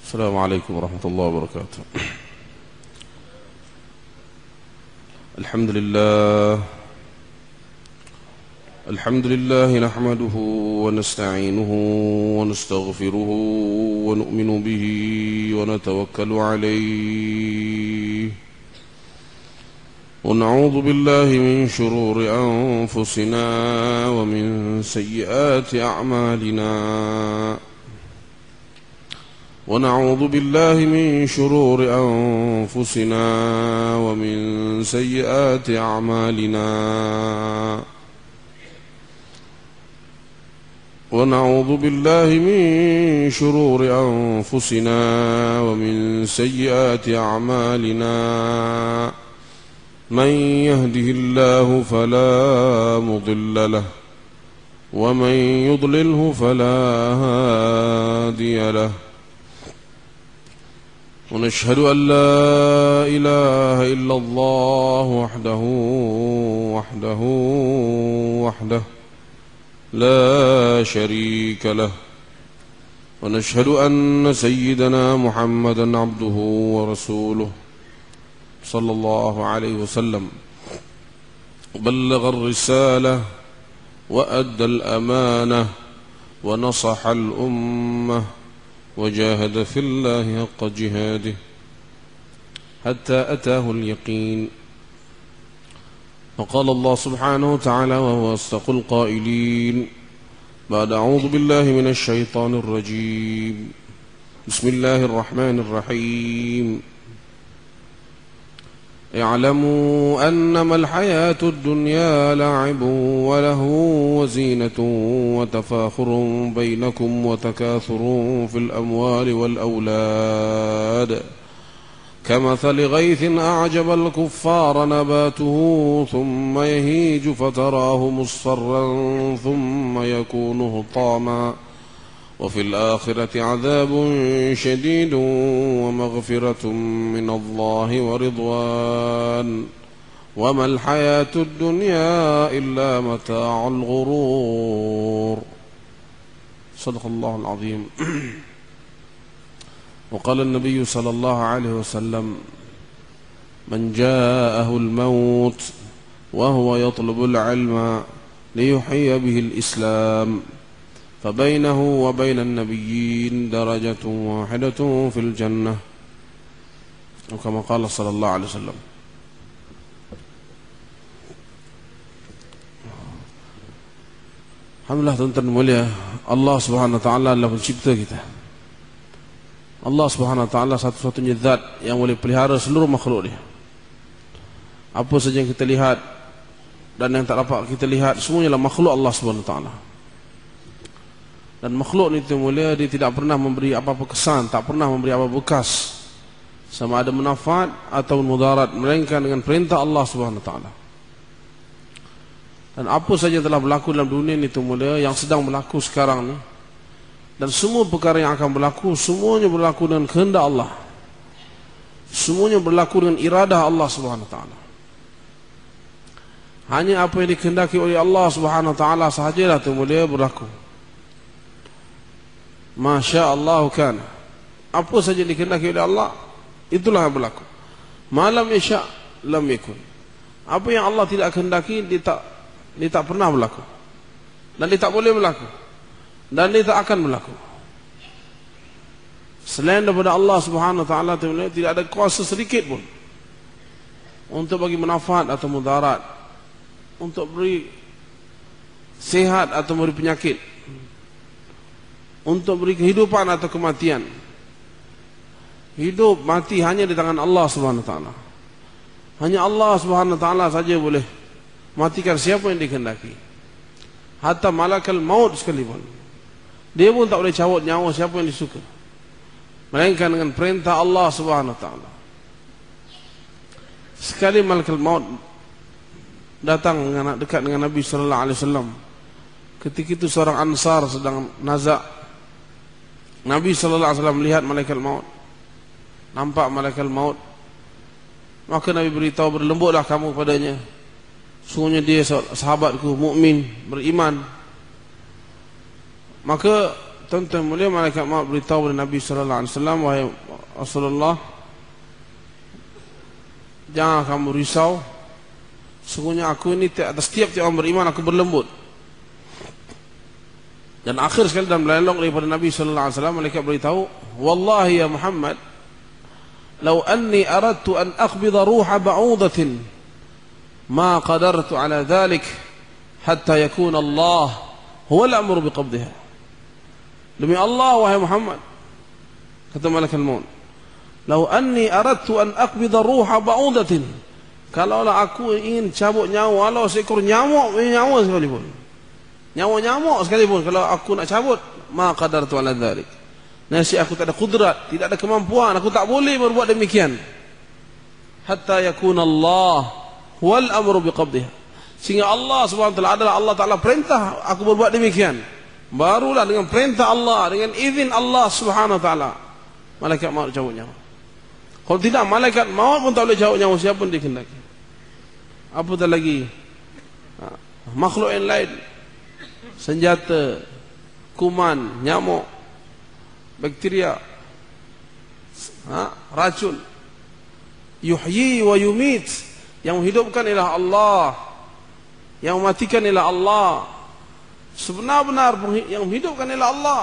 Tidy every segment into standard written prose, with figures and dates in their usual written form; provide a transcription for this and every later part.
السلام عليكم ورحمة الله وبركاته. الحمد لله نحمده ونستعينه ونستغفره ونؤمن به ونتوكل عليه ونعوذ بالله من شرور أنفسنا ومن سيئات أعمالنا ونعوذ بالله من شرور أنفسنا ومن سيئات أعمالنا ونعوذ بالله من شرور أنفسنا ومن سيئات أعمالنا من يهده الله فلا مضل له ومن يضلله فلا هادي له ونشهد أن لا إله إلا الله وحده لا شريك له ونشهد أن سيدنا محمدا عبده ورسوله صلى الله عليه وسلم بلغ الرسالة وأدى الأمانة ونصح الأمة وجاهد في الله حق جهاده حتى أتاه اليقين. وقال الله سبحانه وتعالى وهو أصدق القائلين بعد أعوذ بالله من الشيطان الرجيم بسم الله الرحمن الرحيم اعلموا أنما الحياة الدنيا لعب ولهو وزينة وتفاخر بينكم وتكاثر في الأموال والأولاد كمثل غيث أعجب الكفار نباته ثم يهيج فتراه مصفرا ثم يكون هطاما وفي الآخرة عذاب شديد ومغفرة من الله ورضوان وما الحياة الدنيا إلا متاع الغرور. صدق الله العظيم. وقال النبي صلى الله عليه وسلم من جاءه الموت وهو يطلب العلم ليحيي به الإسلام فبينه وبين النبيين درجة واحدة في الجنة وكما قال صلى الله عليه وسلم. Alhamdulillah tuan-tuan mulia, Allah Subhanahu wa taala adalah pencipta kita. Allah Subhanahu wa taala satu-satunya zat yang boleh pelihara seluruh makhluk dia. Apa saja yang kita lihat dan yang tak dapat kita lihat semuanya adalah makhluk Allah Subhanahu wa taala. Dan makhluk itu mulia, dia tidak pernah memberi apa-apa kesan, tak pernah memberi apa-apa bekas sama ada manfaat atau mudarat, melainkan dengan perintah Allah Subhanahu wa taala. Dan apa saja yang telah berlaku dalam dunia ini itu mulia, yang sedang berlaku sekarang ni, dan semua perkara yang akan berlaku, semuanya berlaku dengan kehendak Allah. Semuanya berlaku dengan iradah Allah Subhanahu wa taala. Hanya apa yang dikehendaki oleh Allah Subhanahu wa taala sahajalah itu mulia berlaku. Masya Allah kan, apa saja dikehendaki oleh Allah, itulah yang berlaku. Malam isya lam yakun. Apa yang Allah tidak kehendaki, dia tak pernah berlaku, dan dia tak boleh berlaku, dan dia tak akan berlaku. Selain daripada Allah Subhanahu wa taala, tidak ada kuasa sedikit pun untuk bagi manfaat atau mudarat, untuk beri sehat atau beri penyakit, untuk beri kehidupan atau kematian. Hidup mati hanya di tangan Allah Subhanahu wa taala. Hanya Allah Subhanahu wa taala saja boleh matikan siapa yang dikehendaki. Hatta malakal maut sekalipun, dia pun tak boleh cabut nyawa siapa yang disuka, melainkan dengan perintah Allah Subhanahu wa taala. Sekali malakal maut datang dekat dengan Nabi sallallahu alaihi wasallam, ketika itu seorang Ansar sedang nazak. Nabi sallallahu alaihi wasallam melihat malaikat maut, nampak malaikat maut, maka Nabi beritahu, berlembutlah kamu padanya, sungguhnya dia sahabatku, mukmin, beriman. Maka tuan-tuan mulia, malaikat maut beritahu kepada Nabi sallallahu alaihi wasallam, wahai Rasulullah, jangan kamu risau, sungguhnya aku ini atas tiap-tiap orang beriman aku berlembut. Dan akhir sekali dalam dialog daripada Nabi sallallahu alaihi wasallam, malaikat beritahu, wallahi ya Muhammad, law anni aradtu an aqbida ruha ba'udatin ma qadartu ala dhalik hatta yakuna Allah huwa al-amru biqabdiha. Demi Allah wahai Muhammad, kata malaikat maut, lau anni aradtu an aqbida ruha ba'udatin, kalaulah aku ingin cabut nyawa walau seekor nyamuk sekalipun, nyamuk sekalipun, kalau aku nak cabut, ma qadartu ala dzalik, nasi aku tak ada kudrat, tidak ada kemampuan, aku tak boleh berbuat demikian, hatta yakuna Allah wal amru biqabdiha, sehingga Allah Subhanahu wa taala adalah Allah Taala perintah aku berbuat demikian, barulah dengan perintah Allah, dengan izin Allah Subhanahu wa taala malaikat maut cabut nyawa. Kalau tidak, malaikat maut pun tak boleh cabut nyawa siapa pun dikehendaki. Apatah lagi makhluk yang lain, senjata, kuman, nyamuk, bakteria, racun. Yuhyi wa yumit, yang menghidupkan ialah Allah, yang mematikan ialah Allah. Sebenar-benar yang menghidupkan ialah Allah.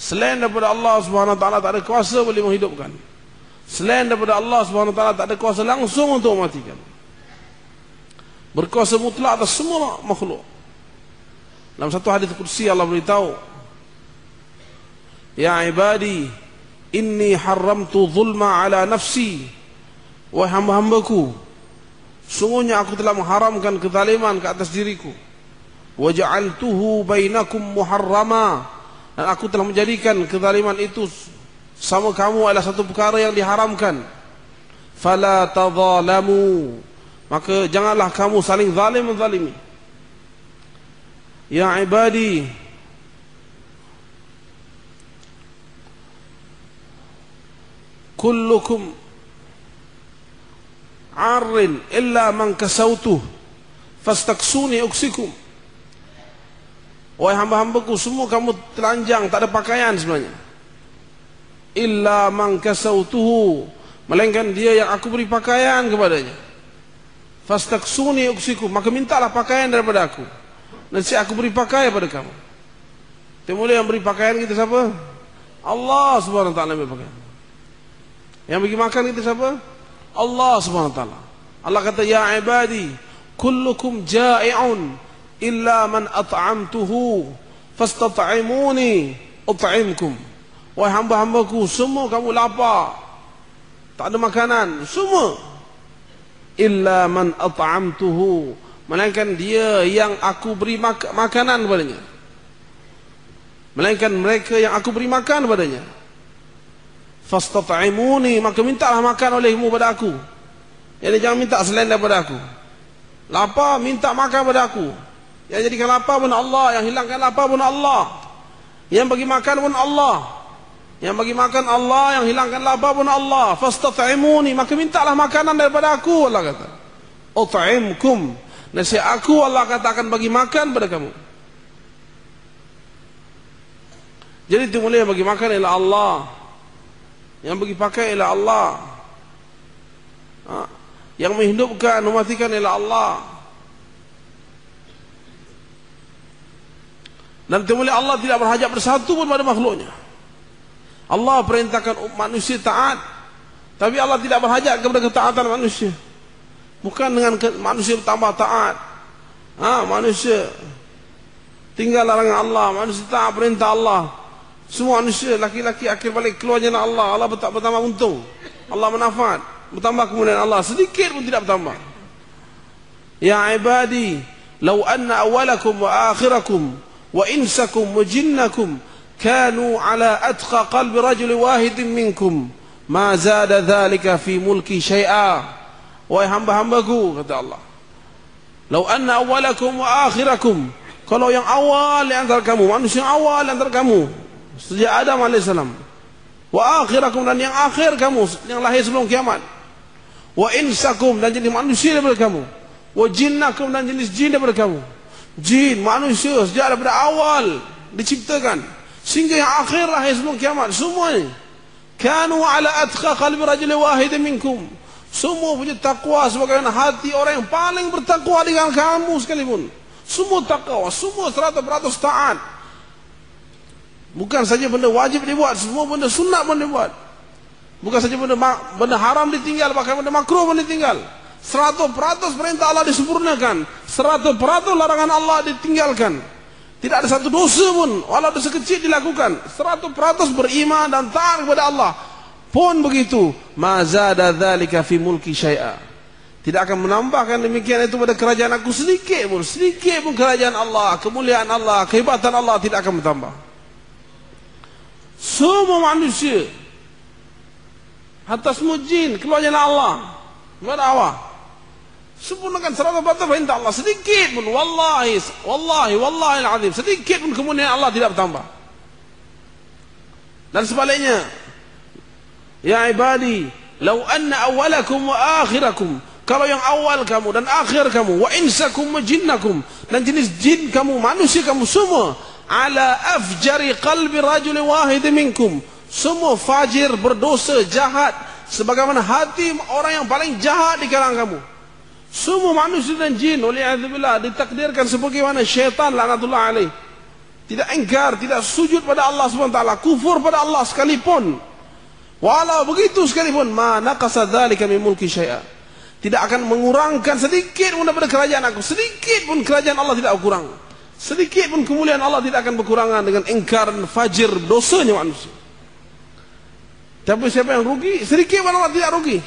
Selain daripada Allah Subhanahu wa taala tak ada kuasa boleh menghidupkan. Selain daripada Allah Subhanahu wa taala tak ada kuasa langsung untuk mematikan. Berkuasa mutlak atas semua makhluk. Dalam satu hadis qudsi Allah beritahu, ya ibadi, inni haramtu zulma ala nafsi, wahai hamba-hambaku, sungguhnya aku telah mengharamkan kezaliman ke atas diriku. Waja'altuhu bainakum muharrama, dan aku telah menjadikan kezaliman itu sama kamu adalah satu perkara yang diharamkan. Fala tadzalamu, maka janganlah kamu saling zalim menzalimi. Ya ibadi, kullukum arrin illa man kasautuh fastaksuni uksikum. Wahai hamba-hambaku, semua kamu telanjang, tak ada pakaian sebenarnya. Illa man kasautuhu, melainkan dia yang aku beri pakaian kepadanya. Fastaksuni uksikum, maka mintalah pakaian daripada aku, nanti aku beri pakaian pada kamu. Temulai yang beri pakaian kita siapa? Allah Subhanahu wa taala beri pakaian. Yang bagi makan kita siapa? Allah Subhanahu wa taala. Allah kata, ya ibadi, kullukum ja'i'un illa man at'amtuhu fastat'imuni ut'imkum. Wahai hamba-hambaku, semua kamu lapar, tak ada makanan, semua. Illa man at'amtuhu, melainkan dia yang aku beri makanan kepadanya, melainkan mereka yang aku beri makan kepadanya. Fastat'imuni, maka mintalah makan olehmu pada aku. Jadi jangan minta selain daripada aku. Lapar, minta makan pada aku. Yang jadikan lapar pun Allah, yang hilangkan lapar pun Allah, yang bagi makan pun Allah, yang bagi makan Allah, yang hilangkan lapar pun Allah. Fastat'imuni, maka mintalah makanan daripada aku, Allah kata. Ut'imkum, nasi aku, Allah kata, akan bagi makan pada kamu. Jadi itu mulai bagi makan ialah Allah, yang bagi pakai ialah Allah, yang menghidupkan, mematikan ialah Allah. Dan kemudian Allah tidak berhajat bersatu pun pada makhluknya. Allah perintahkan manusia taat, tapi Allah tidak berhajat kepada ketaatan manusia. Bukan dengan manusia bertambah taat, manusia tinggal larangan Allah, manusia taat perintah Allah. Semua manusia laki-laki akhir balik keluarnya Allah. Allah bertambah untung, Allah manfaat, bertambah kemuliaan Allah, sedikit pun tidak bertambah. Ya ibadi, law anna awalakum wa akhirakum wa insakum wa jinnakum kanu ala atqa qalbi rajul wahidin minkum ma zada dhalika fi mulki syai'a. Wahai hamba-hambaku, kata Allah, law anna awalakum wa akhirakum, kalau yang awal di antara kamu, manusia yang awal di antara kamu sejak Adam alaihissalam, wa akhirakum, dan yang akhir kamu yang lahir sebelum kiamat, wa insakum, dan jenis manusia daripada kamu, wa jinnakum, dan jenis jin daripada kamu. Jin, manusia sejak daripada awal diciptakan Sehingga yang akhir lahir sebelum kiamat semuanya kanu ala atqa qalbi rajulin wahidin minkum. Semua punya takwa sebagaimana hati orang yang paling bertakwa dengan kamu sekalipun. Semua takwa, semua 100% taat. Bukan saja benda wajib dibuat, semua benda sunat pun dibuat. Bukan saja benda haram ditinggal, bahkan benda makruh pun ditinggal. 100% perintah Allah disempurnakan, 100% larangan Allah ditinggalkan. Tidak ada satu dosa pun, walau dosa kecil dilakukan. 100% beriman dan taat kepada Allah. Pun begitu, ma zada dzalika fi mulki syai'a. Tidak akan menambahkan demikian itu pada kerajaan aku sedikit pun kerajaan Allah, kemuliaan Allah, kehebatan Allah tidak akan bertambah. Semua manusia, hatta semua jin, keluar jalan Allah, kepada Allah. Sempurnakan 100% perintah Allah, sedikit pun, wallahi al-azim, sedikit pun kemuliaan Allah tidak bertambah. Dan sebaliknya, ya ibadi, law anna awalakum wa akhirakum, kalau yang awal kamu dan akhir kamu, wa insakum wa jinnakum, dan jenis jin kamu, manusia kamu semua, ala afjari qalbi rajulin wahid minkum, semua fajir, berdosa, jahat, sebagaimana hati orang yang paling jahat di kalangan kamu. Semua manusia dan jin, waliyadzubillah, ditakdirkan sebagaimana syaitan laknatullah alaih. Tidak ingkar, tidak sujud pada Allah SWT, kufur pada Allah sekalipun. Walau begitu sekalipun, ma naqasa dzalika min mulki syai'a. Tidak akan mengurangkan sedikit pun daripada kerajaan aku. Sedikit pun kerajaan Allah tidak berkurang. Sedikit pun kemuliaan Allah tidak akan berkurangan dengan ingkar dan fajir dosanya manusia. Tapi siapa yang rugi? Sedikit pun Allah tidak rugi.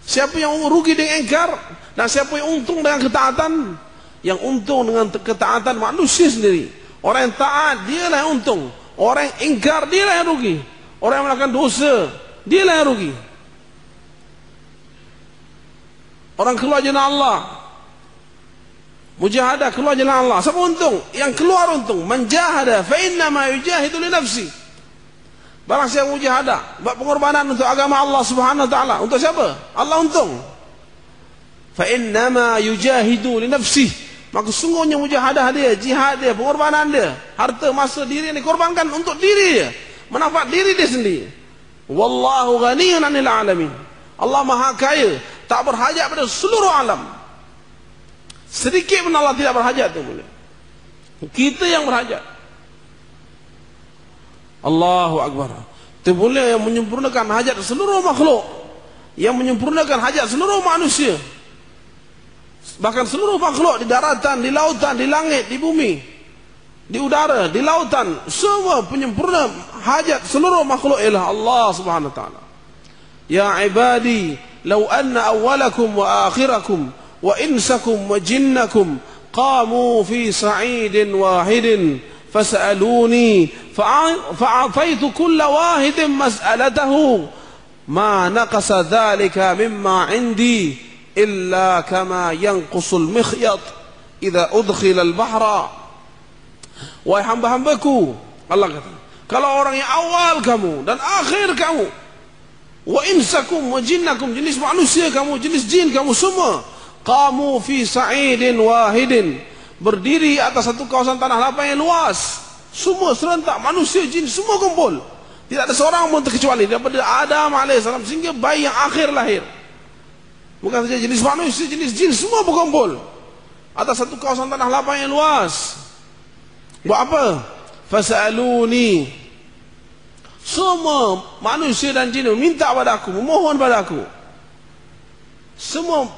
Siapa yang rugi dengan ingkar, dan siapa yang untung dengan ketaatan? Yang untung dengan ketaatan manusia sendiri. Orang yang taat, dialah yang untung. Orang yang ingkar, dialah yang rugi. Orang yang melakukan dosa, dialah yang rugi. Orang keluar jalan Allah, mujahadah keluar jalan Allah, siapa untung? Yang keluar untung. Menjahadah fa innama yujahidu li nafsi. Barang siapa mujahadah, buat pengorbanan untuk agama Allah Subhanahu wa taala, untuk siapa? Allah untung. Fa innama yujahidu li nafsi. Maka sungguhnya mujahadah dia, jihad dia, pengorbanan dia, harta masa diri yang dikorbankan untuk diri dia, manfaat diri dia sendiri. Wallahu ghaniyun 'anil 'alamin. Allah Maha Kaya, tak berhajat pada seluruh alam. Sedikit pun Allah tidak berhajat tu boleh. Kita yang berhajat. Allahu Akbar. Itu boleh yang menyempurnakan hajat seluruh makhluk, yang menyempurnakan hajat seluruh manusia, bahkan seluruh makhluk di daratan, di lautan, di langit, di bumi, di udara, di lautan, semua penyempurna hajat seluruh makhluk ialah Allah Subhanahu wa taala. Ya ibadi, law anna awwalakum wa akhirakum wa insakum wa jinnakum qamu fi sa'idin wahidin fas'aluni fa'ataitu kulla wahidin mas'alatahu ma naqasa dhalika mimma 'indi illa kama yanqusul mikhyat idza udkhila al-bahra. Wahai hamba-hambaku, Allah kata, kalau orang yang awal kamu dan akhir kamu, wa insakum wa jinnakum, jenis manusia kamu, jenis jin kamu semua, qamu fi sa'idin wahidin, berdiri atas satu kawasan tanah lapang yang luas, semua serentak, manusia, jin, semua kumpul. Tidak ada seorang pun terkecuali daripada Adam AS sehingga bayi yang akhir lahir. Bukan saja jenis manusia, jenis jin, semua berkumpul atas satu kawasan tanah lapang yang luas. Buat apa? Fas'aluni. Semua manusia dan jin minta pada aku, memohon pada aku. Semua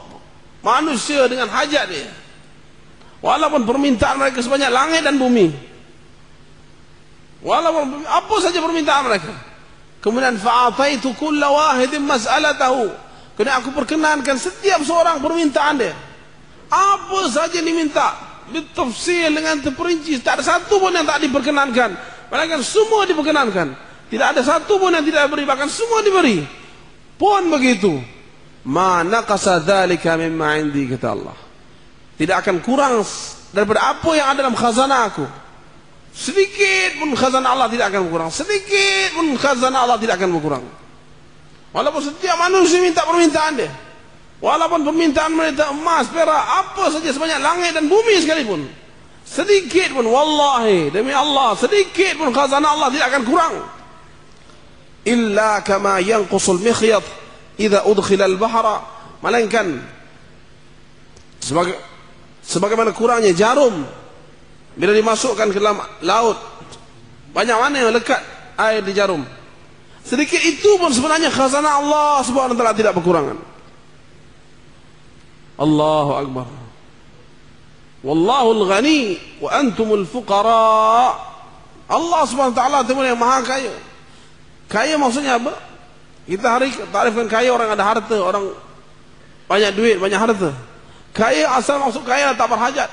manusia dengan hajat dia, walaupun permintaan mereka sebanyak langit dan bumi, walaupun apa saja permintaan mereka. Kemudian fa'ataitu kulla wahidin mas'alatahu, kena aku perkenankan setiap seorang permintaan dia. Apa saja diminta, ditafsir dengan terperinci, tak ada satu pun yang tak diperkenankan, bahkan semua diperkenankan. Tidak ada satu pun yang tidak diberi, bahkan semua diberi. Pun begitu, ma naqasa dzalika mimma 'indi, kata Allah, tidak akan kurang daripada apa yang ada dalam khazanah aku. Sedikit pun khazanah Allah tidak akan berkurang. Sedikit pun khazanah Allah tidak akan berkurang. Walaupun setiap manusia minta permintaan dia, walaupun permintaan mereka emas, perak, apa saja sebanyak langit dan bumi sekalipun, Sedikit pun, wallahi, demi Allah, sedikit pun khazanah Allah tidak akan kurang. Illa kama yanqusul mikhyat idza udkhila al-bahra, melainkan sebagaimana kurangnya jarum bila dimasukkan ke dalam laut. Banyak mana yang lekat air di jarum. Sedikit itu pun sebenarnya khazanah Allah Subhanahu wa taala tidak berkurangan. Allahu akbar. Wallahu al-ghani wa antumul fuqara. Allah Subhanahu wa taala itu yang maha kaya. Kaya maksudnya apa? Kita hari tarifkan kaya orang ada harta, orang banyak duit, banyak harta. Kaya asal masuk kaya tak berhajat.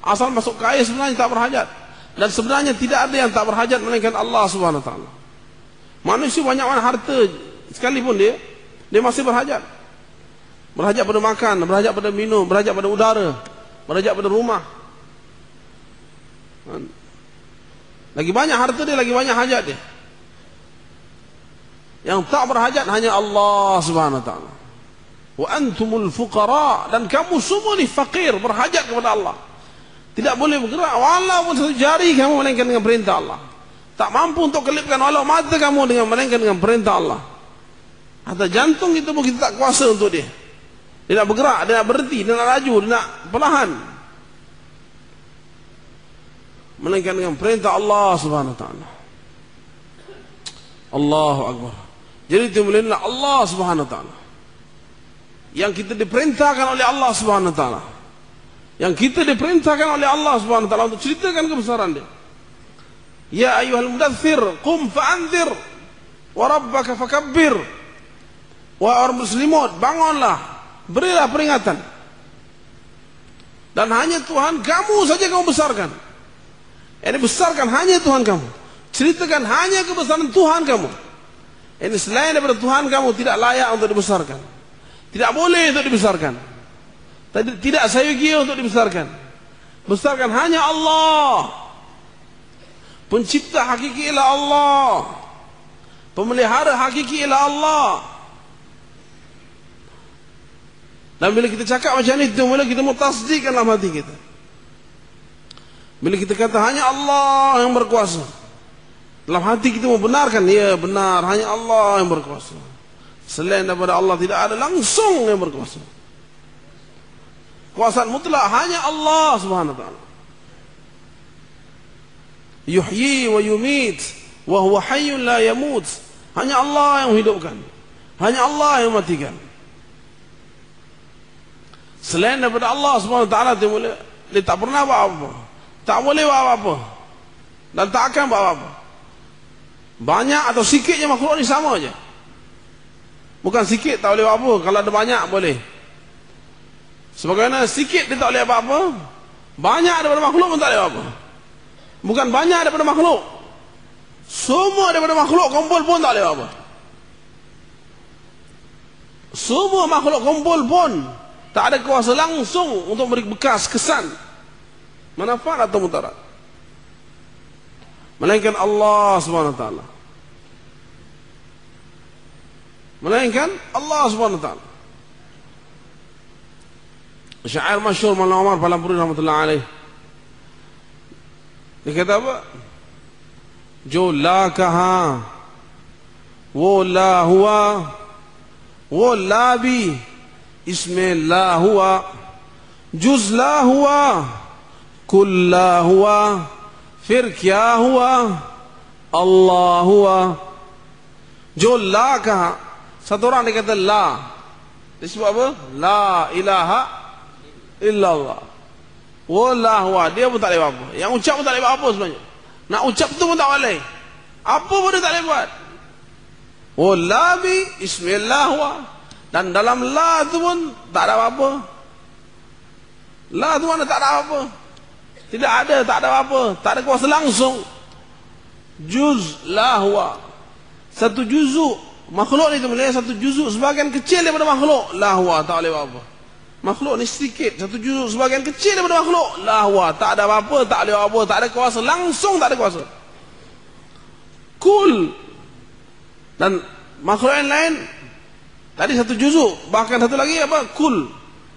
Asal masuk kaya sebenarnya tak berhajat. Dan sebenarnya tidak ada yang tak berhajat melainkan Allah Subhanahu wa taala. Manusia banyak mana harta sekalipun dia masih berhajat. Berhajat pada makan, berhajat pada minum, berhajat pada udara, berhajat pada rumah. Lagi banyak harta dia, lagi banyak hajat dia. Yang tak berhajat hanya Allah Subhanahu wa taala. Wa antumul fuqara, dan kamu semua ni fakir, berhajat kepada Allah. Tidak boleh bergerak walaupun satu jari kamu melainkan dengan perintah Allah. Tak mampu untuk kelipkan walau mata kamu dengan melainkan dengan perintah Allah. Atau jantung itu pun kita tak kuasa untuk dia. Dia nak bergerak, dia nak berhenti, dia nak laju, dia nak perlahan, melainkan dengan perintah Allah Subhanahu wa taala. Allahu akbar. Jadi itu mulialah Allah Subhanahu wa taala. Yang kita diperintahkan oleh Allah Subhanahu wa taala. Yang kita diperintahkan oleh Allah Subhanahu wa taala untuk ceritakan kebesaran dia. Ya ayyuhal mudaththir qum fa'anzir wa rabbaka fakabbir. Wahai orang muslimut, bangunlah, berilah peringatan. Dan hanya Tuhan kamu saja kamu besarkan. Ini besarkan hanya Tuhan kamu. Ceritakan hanya kebesaran Tuhan kamu. Ini selain daripada Tuhan kamu tidak layak untuk dibesarkan. Tidak boleh untuk dibesarkan. Tidak sayugia untuk dibesarkan. Besarkan hanya Allah. Pencipta hakiki ialah Allah. Pemelihara hakiki ialah Allah. Dan bila kita cakap macam itu, mula kita mau tasdikkan dalam hati kita. Bila kita kata hanya Allah yang berkuasa, dalam hati kita mau benarkan, ya benar, hanya Allah yang berkuasa. Selain daripada Allah tidak ada langsung yang berkuasa. Kuasaan mutlak hanya Allah Subhanahu wa taala. Yuhyi wa yumit wa huwa hayyun la yamut. Hanya Allah yang menghidupkan. Hanya Allah yang mematikan. Selain daripada Allah Subhanahu wa taala dia tak pernah buat apa. Tak boleh buat apa-apa. Dan tak akan buat apa-apa. Banyak atau sikitnya makhluk ni sama aja. Bukan sikit tak boleh buat apa. Kalau ada banyak boleh. Sebagaimana sikit dia tak boleh apa-apa, banyak daripada makhluk pun tak boleh apa-apa. Bukan banyak daripada makhluk, semua daripada makhluk kumpul pun tak boleh apa-apa. Semua makhluk kumpul pun tak ada kuasa langsung untuk beri bekas, kesan, manfaat atau mudarat, melainkan Allah Subhanahu wa taala. Melainkan Allah Subhanahu wa taala. Syair masyhur Maulana Umar Palampuri rahmatullah alaih. Dia kata apa? Jo la kaha, wo la huwa, wo la bi, isme la huwa, juz la huwa, kull la huwa, fir kya huwa, Allah huwa. Jo la kaha, satu orang dia kata la. Dia sebut apa? La ilaha illallah. Wallahu, dia pun tak boleh apa. Yang ucap pun tak boleh apa sebenarnya. Nak ucap tu pun tak boleh. Apa pun dia tak boleh buat. Wallahi bismillah. Dan dalam la tu pun tak ada apa-apa. La tu mana tak ada apa-apa. Tidak ada, tak ada apa-apa. Tak ada kuasa langsung. Juz lahwa. Satu juzuk makhluk ni tu boleh satu juzuk sebahagian kecil daripada makhluk. Lahwa tak boleh apa-apa. Makhluk ni sedikit, satu juzuk sebahagian kecil daripada makhluk. Lahwa, tak ada apa-apa, tak ada apa, tak ada kuasa langsung, tak ada kuasa. Kul. Dan makhluk yang lain tadi satu juzuk, bahkan satu lagi apa? Kul.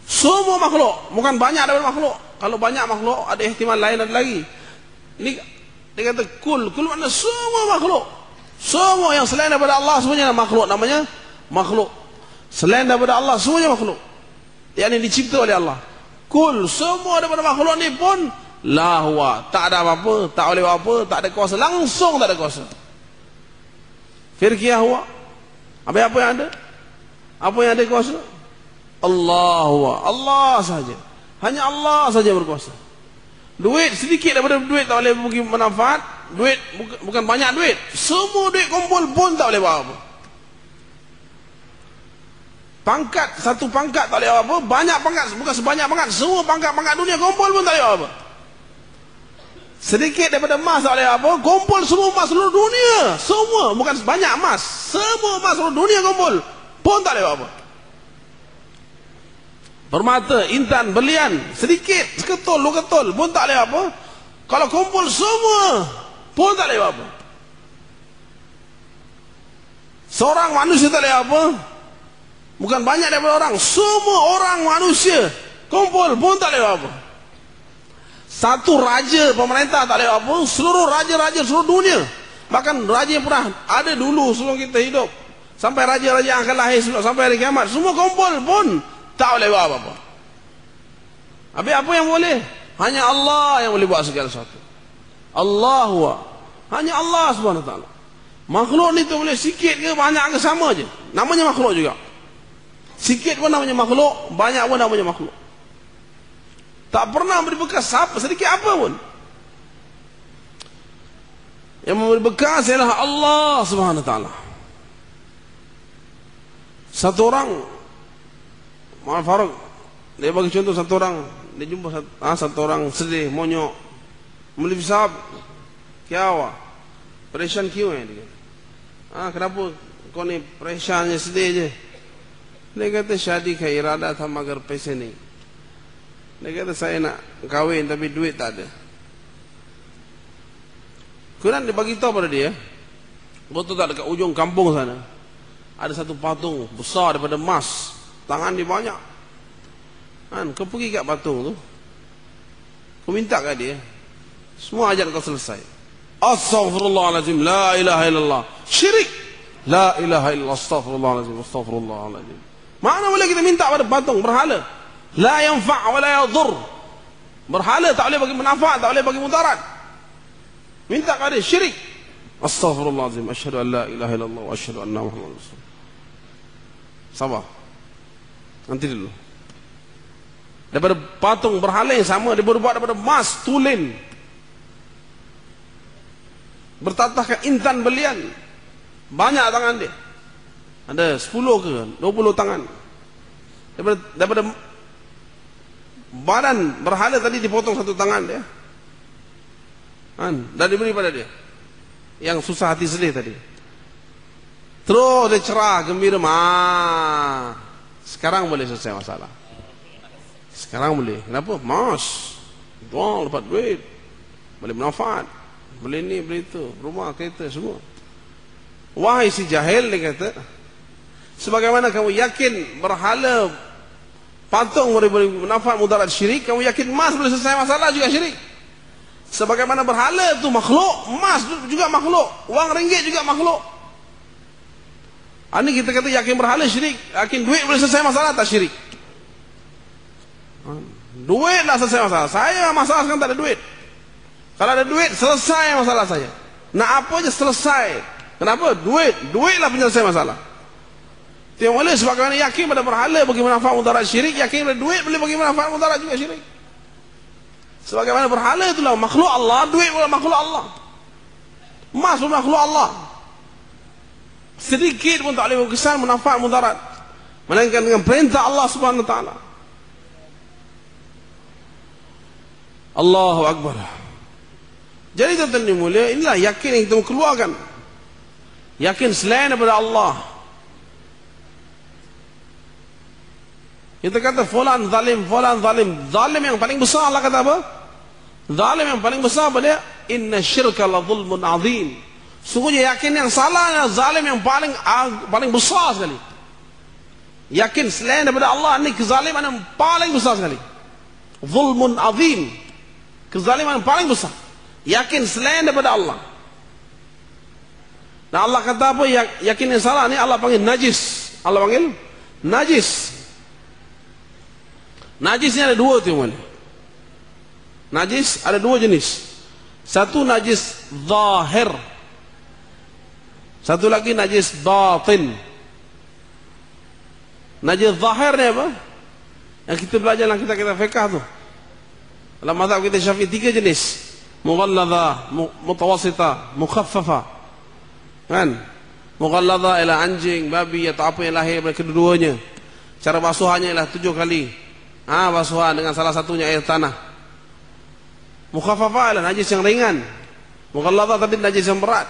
Semua makhluk, bukan banyak daripada makhluk. Kalau banyak makhluk ada ihtimal lain ada lagi. Ini dia kata kul makna semua makhluk. Semua yang selain daripada Allah semuanya makhluk, namanya makhluk. Selain daripada Allah semuanya makhluk. Yang ini dicipta oleh Allah. Kul semua daripada makhluk ni pun la huwa, tak ada apa-apa, tak boleh apa-apa, tak ada kuasa, langsung tak ada kuasa. Firqiyah huwa. Apa yang ada? Apa yang ada kuasa? Allah huwa, Allah saja. Hanya Allah saja berkuasa. Duit sedikit daripada duit tak boleh bagi manfaat. Duit bukan banyak duit. Semua duit kumpul pun tak boleh buat apa. Pangkat, satu pangkat tak boleh buat apa. Banyak pangkat, bukan sebanyak pangkat. Semua pangkat-pangkat dunia kumpul pun tak boleh buat apa. Sedikit daripada emas tak boleh buat apa. Kumpul semua emas seluruh dunia. Semua, bukan banyak emas. Semua emas seluruh dunia kumpul pun tak boleh buat apa. Permata, intan, berlian, sedikit, seketul, dua ketul pun tak boleh apa. Kalau kumpul semua pun tak boleh apa. Seorang manusia tak boleh apa. Bukan banyak daripada orang, semua orang manusia kumpul pun tak boleh apa. Satu raja pemerintah tak boleh apa. Seluruh raja-raja seluruh dunia, bahkan raja yang pernah ada dulu sebelum kita hidup, sampai raja-raja yang akan lahir sampai hari kiamat, semua kumpul pun tak boleh buat apa-apa. Habis apa yang boleh? Hanya Allah yang boleh buat segala sesuatu. Allah huwa. Hanya Allah subhanahu wa ta'ala. Makhluk ni tu boleh sikit ke banyak ke sama je. Namanya makhluk juga. Sikit pun namanya makhluk, banyak pun namanya makhluk. Tak pernah beri bekas apa, sedikit apa pun. Yang memberi bekas ialah Allah subhanahu wa ta'ala. Satu orang, Muhammad Farouk, dia bagi contoh satu orang, dia jumpa satu orang sedih, monyok, muli sahab, kya pereshan kyun hai dia. Kenapa kau ni pereshannya sedih je? Dia kata syadi ka irada tha magar paise nahi. Dia kata saya nak kahwin tapi duit tak ada. Kemudian dia bagi tahu pada dia, betul tak dekat ujung kampung sana ada satu patung besar daripada emas, tangan dia banyak. Kau pergi kat patung tu, kau minta kat dia, semua hajat kau selesai. Astaghfirullahaladzim, la ilaha illallah. Syirik, la ilaha illallah, astaghfirullahaladzim, astaghfirullahaladzim. Mana boleh kita minta pada patung berhala? La yanfa' wa la yadur. Berhala tak boleh bagi manfaat, tak boleh bagi mudarat. Minta kat dia, syirik. Astaghfirullahaladzim, asyhadu an la ilaha illallah wa asyhadu anna Muhammadar Rasul. Sabar, nanti dulu. Daripada patung berhala yang sama, dia berbuat daripada emas tulen, bertatahkan intan berlian, banyak tangan dia, ada 10 ke 20 tangan. Daripada badan berhala tadi dipotong satu tangan dia, dan diberi pada dia yang susah hati sedih tadi. Terus dia cerah gembira, sekarang boleh selesai masalah. Sekarang boleh. Kenapa? Mas, doang dapat duit, boleh bermanfaat, boleh ni, boleh itu, rumah, kereta, semua. Wahai si jahil, dia kata, sebagaimana kamu yakin berhala patung boleh bermanfaat mudarat syirik, kamu yakin emas boleh selesai masalah juga syirik. Sebagaimana berhala itu makhluk, emas juga makhluk, wang ringgit juga makhluk. Ini kita kata yakin berhala syirik, yakin duit boleh selesai masalah, tak syirik. Duit lah selesai masalah. Saya masalah sekarang tak ada duit. Kalau ada duit, selesai masalah saya. Nak apa je selesai. Kenapa? Duit. Duit lah penyelesai masalah. Yang boleh sebagaimana yakin pada berhala bagi manfaat mudarat syirik, yakin pada duit boleh bagi manfaat mudarat juga syirik. Sebagaimana berhala itulah makhluk Allah, duit pula makhluk Allah, emas pun makhluk Allah. Sedikit pun tak boleh berkesan manfaat mudarat, melainkan dengan perintah Allah subhanahu wa ta'ala. Allahu Akbar. Jadi tuan-tuan yang mulia, inilah yakin yang kita keluarkan. Yakin selain daripada Allah. Kita kata fulan zalim, fulan zalim. Zalim yang paling besar Allah kata apa? Zalim yang paling besar apa dia? Inna syirka la zulmun azim. Sungguhnya yakin yang salah adalah zalim yang paling besar sekali. Yakin selain daripada Allah ni kezaliman yang paling besar sekali. Zulmun azim. Kezaliman yang paling besar. Yakin selain daripada Allah. Nah Allah kata apa? Yakin yang salah ni Allah panggil najis. Allah panggil najis. Najis ni ada dua tu yang mana? Najis ada dua jenis. Satu najis zahir. Satu lagi najis batin. Najis zahir ni apa? Yang kita belajar dalam kitab-kitab fiqh tu. Dalam mazhab kita Syafi'i 3 jenis. Mughalladha, mutawassita, mukhaffafa. Kan? Mughalladha ialah anjing, babi atau apa yang lahir dari kedua-duanya. Cara basuhannya ialah 7 kali. Basuhan dengan salah satunya air tanah. Mukhaffafa ialah najis yang ringan. Mughalladha tadi najis yang berat.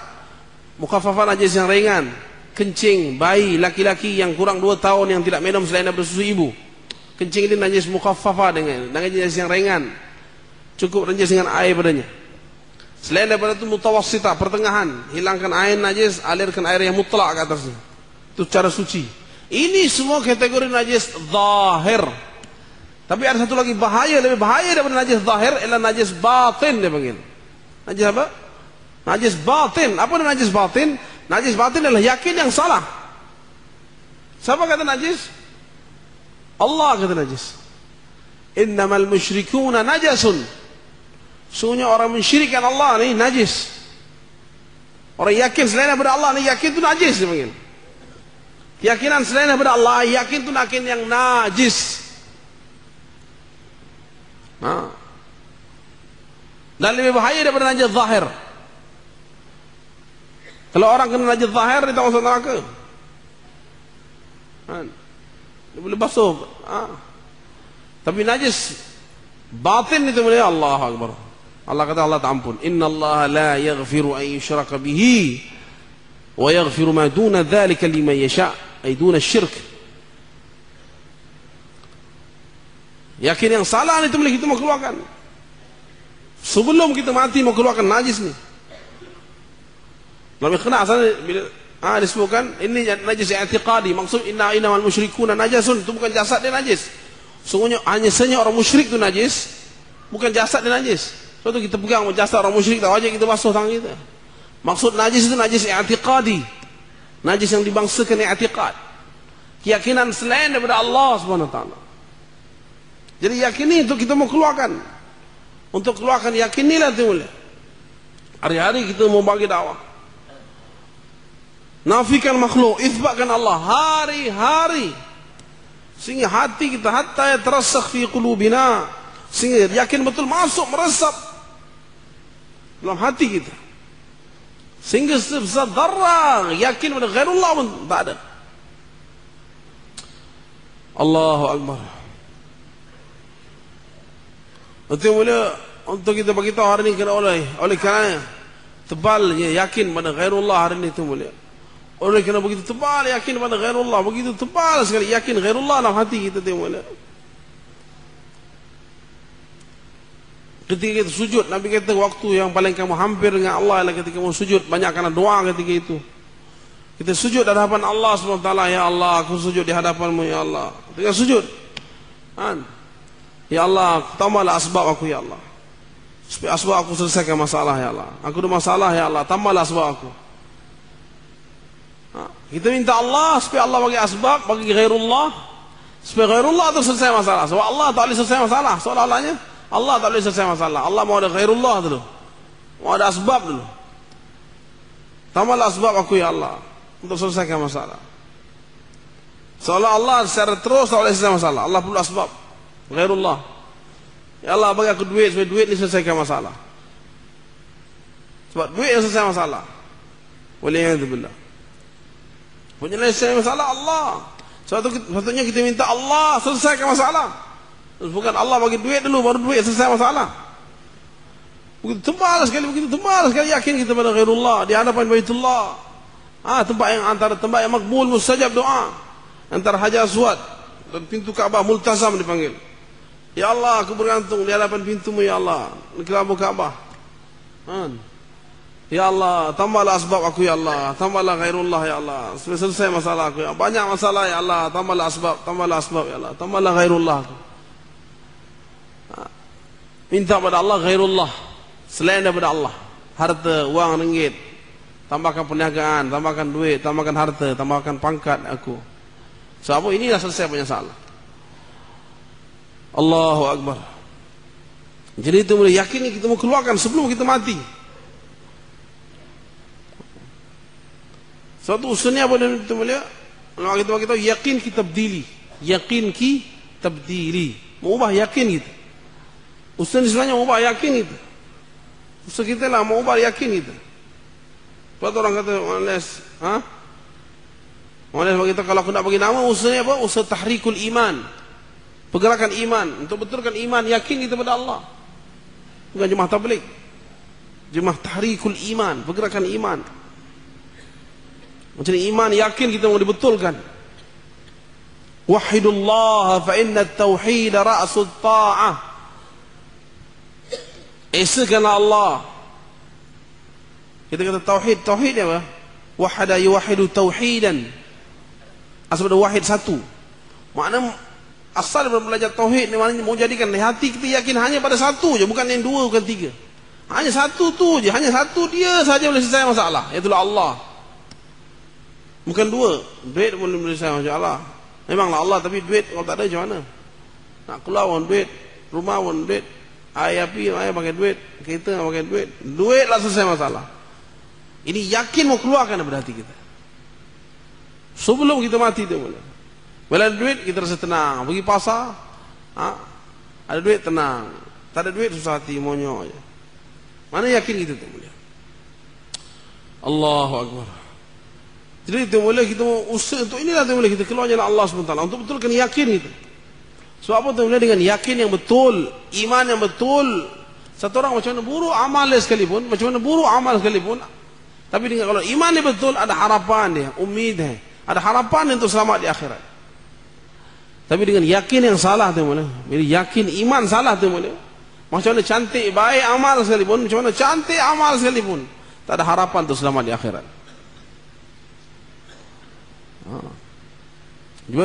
Mukhaffafa najis yang ringan. Kencing bayi laki-laki yang kurang 2 tahun yang tidak minum selain daripada susu ibu. Kencing ini najis mukhaffafa dengan najis yang ringan. Cukup najis dengan air padanya. Selain daripada itu mutawassita, pertengahan. Hilangkan air najis, alirkan air yang mutlak ke atasnya. Itu cara suci. Ini semua kategori najis zahir. Tapi ada satu lagi bahaya, lebih bahaya daripada najis zahir ialah najis batin dia panggil. Najis apa? Najis batin. Apa itu najis batin? Najis batin adalah yakin yang salah. Siapa kata najis? Allah kata najis. Innamal musyrikuna najasun. Sungguhnya orang mensyirikkan Allah ni najis. Orang yakin selain daripada Allah ni yakin tu najis dia panggil. Keyakinan selain daripada Allah yakin tu yakin yang najis. Dan lebih bahaya daripada najis zahir. Kalau orang kena najis zahir dia tak masuk neraka. Dia boleh basuh. Tapi najis batin itu mulia Allah Akbar. Allah kata Allah tak ampun. Inna Allah la yaghfiru an yushraka bihi wa yaghfiru ma duna dhalika liman yasha. Ay duna syirk. Yakin yang salah itu boleh kita mau keluarkan. Sebelum kita mati mau keluarkan najis ni. Dalam ikhna sana bila disebutkan ini najis i'tiqadi, maksud innamal musyrikuna najasun, itu bukan jasad dia najis. Sungguhnya hanya saja orang musyrik itu najis, bukan jasad dia najis. Sebab itu kita pegang jasad orang musyrik tak wajib kita basuh tangan kita. Maksud najis itu najis i'tiqadi. Najis yang dibangsakan i'tiqad. Keyakinan selain daripada Allah Subhanahu wa taala. Jadi yakini itu kita mau keluarkan. Untuk keluarkan yakinilah itu mulia. Hari-hari kita mau bagi dakwah. Nafikan makhluk, itsbatkan Allah hari-hari. Sehingga hati kita hatta yatarasakh fi qulubina. Sehingga yakin betul masuk meresap dalam hati kita. Sehingga sebesar darah yakin pada ghairullah pun tak ada. Allahu Akbar. Itu mulia untuk kita beritahu hari ini kena oleh kerana tebalnya yakin pada ghairullah hari ini itu mulia. Oleh kerana begitu tebal yakin pada ghairullah, begitu tebal sekali yakin ghairullah dalam hati kita itu mulia. Ketika kita sujud, Nabi kata waktu yang paling kamu hampir dengan Allah adalah ketika kamu sujud, banyakkan doa ketika itu. Kita sujud di hadapan Allah SWT, ya Allah, aku sujud di hadapanmu ya Allah. Ketika sujud, ya Allah, tambahlah asbab aku ya Allah. Supaya asbab aku selesaikan masalah ya Allah. Aku ada masalah ya Allah, tambahlah asbab aku. Kita minta Allah supaya Allah bagi asbab, bagi ghairullah, supaya ghairullah itu selesai masalah. Sebab Allah tak boleh selesai masalah. Soalannya Allah tak boleh selesai masalah. Allah mau ada ghairullah dulu, mau ada asbab dulu. Tambahlah asbab aku ya Allah untuk selesaikan masalah. Seolah Allah secara terus tak boleh selesai masalah. Allah perlu asbab ghairullah. Ya Allah bagi aku duit supaya duit ni selesaikan masalah. Sebab duit yang selesai masalah. Waliyahzubillah. Penyelesaian masalah Allah. Sepatutnya kita minta Allah selesaikan masalah. Bukan Allah bagi duit dulu baru duit selesai masalah. Begitu tebal sekali yakin kita pada ghairullah di hadapan Baitullah. Tempat yang antara tempat yang makbul mustajab doa. Antara Hajar Aswad dan pintu Kaabah multazam dipanggil. Ya Allah, aku bergantung di hadapan pintumu ya Allah, di kelabu Kaabah. Ya Allah, tambahlah asbab aku ya Allah, tambahlah ghairullah ya Allah. Selesai masalah aku ya. Banyak masalah ya Allah, tambahlah asbab ya Allah, tambahlah ghairullah aku. Minta pada Allah ghairullah, selain daripada Allah. Harta, wang, ringgit, tambahkan perniagaan, tambahkan duit, tambahkan harta, tambahkan pangkat aku. Sebab inilah selesai punya masalah. Allahu Akbar. Jadi itu boleh yakin kita mau keluarkan sebelum kita mati. Suatu usulnya boleh kita mulia. Kalau kita bagi tahu yakin kita tabdili. Yakin ki tabdili. Mengubah yakin kita. Usul istilahnya mengubah yakin kita. Usul kita lah mengubah yakin kita. Suatu orang kata malas, malas bagi tahu kalau aku nak bagi nama usulnya apa? Usul tahrikul iman. Pergerakan iman untuk betulkan iman yakin kita pada Allah. Bukan jemaah tabligh. Jemaah tahrikul iman, pergerakan iman. Macam iman yakin kita mau dibetulkan. Wahidullah fa inna at-tauhid ra'sul ta'ah. Esakanlah Allah. Kita kata tauhid, tauhid apa? Wahada yuwahidu tauhidan. Asal ada wahid satu. Makna asal belajar tauhid ni maknanya mau jadikan hati kita yakin hanya pada satu je, bukan yang dua, bukan tiga. Hanya satu tu je, hanya satu dia saja boleh selesai masalah, itulah Allah. Bukan dua, duit boleh selesai masalah. Memanglah Allah, tapi duit kalau tak ada macam mana? Nak keluar pun duit, rumah pun duit, air api air pakai duit, kereta pakai duit, duitlah selesai masalah. Ini yakin mau keluarkan daripada hati kita. Sebelum kita mati tu boleh. Bila ada duit kita rasa tenang, pergi pasar, ada duit tenang, tak ada duit susah hati monyok je. Mana yakin kita tu boleh? Allahu Akbar. Jadi itu boleh kita usaha untuk inilah tu boleh kita keluar jalan Allah SWT untuk betulkan yakin kita. Sebab apa tu boleh dengan yakin yang betul, iman yang betul. Satu orang macam mana buruk amal dia sekalipun, macam mana buruk amal sekalipun, tapi dengan kalau iman dia betul ada harapan dia, umid dia, ada harapan dia untuk selamat di akhirat. Tapi dengan yakin yang salah tu boleh. Bila yakin iman salah tu boleh. Macam mana cantik baik amal sekalipun, macam mana cantik amal sekalipun, tak ada harapan untuk selamat di akhirat.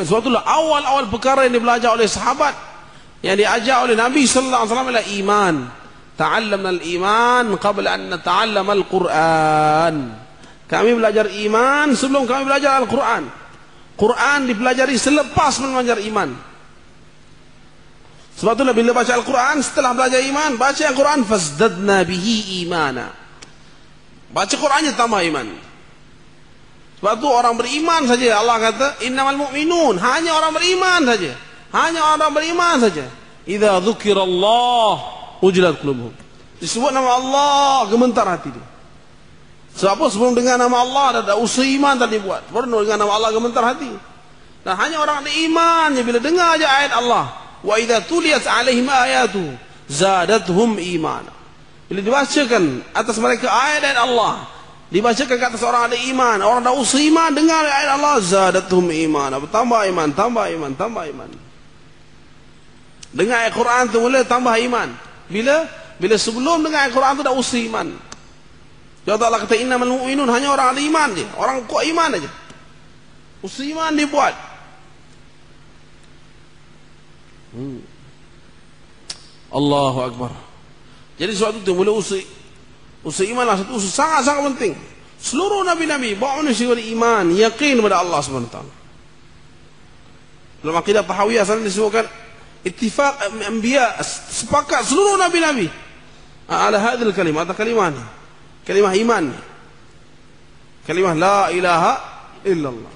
Suatu lah awal-awal perkara yang belajar oleh sahabat, yang diajar oleh Nabi sallallahu alaihi wasallam adalah iman. Ta'allamna al-iman qabla an nata'allama al-Quran. Kami belajar iman sebelum kami belajar Al-Quran. Quran dipelajari selepas belajar iman. Sebab itulah bila baca Al-Quran setelah belajar iman, baca Al-Quran fazdadna bihi imana. Baca Qurannya tambah iman. Sebab itu orang beriman saja Allah kata innamal mu'minun, hanya orang beriman saja. Hanya orang beriman saja. Idza dzukirallah wajilat qulubuhum. Disebut nama Allah gemetar hati dia. Sebab apa? Sebelum dengar nama Allah ada usaha iman tadi buat. Baru dengar nama Allah gemetar hati. Dan hanya orang ada iman bila dengar aja ayat Allah. Wa idza tuliyat alaihim ayatu zadatuhum imana. Bila dibacakan atas mereka ayat-ayat Allah, dibacakan ke atas orang ada iman, orang ada usaha iman, dengar ayat Allah, zadatuhum imana. Bertambah iman, tambah iman, tambah iman. Dengar ayat Quran tu boleh tambah iman. Bila sebelum dengar ayat Quran tu dah usaha iman. Ya Allah kata innamal mu'minun, hanya orang ada iman je, orang kuat iman aja. Usaha iman dibuat. Allahu Akbar. Jadi suatu itu boleh usaha iman lah satu usaha sangat-sangat penting. Seluruh nabi-nabi bawa manusia iman, yakin kepada Allah SWT. Dalam akidah tahawiyah sana disebutkan ittifaq anbiya, sepakat seluruh nabi-nabi ala hadhil kalimah, atau kalimah ni, kalimah iman, kalimah la ilaha illallah,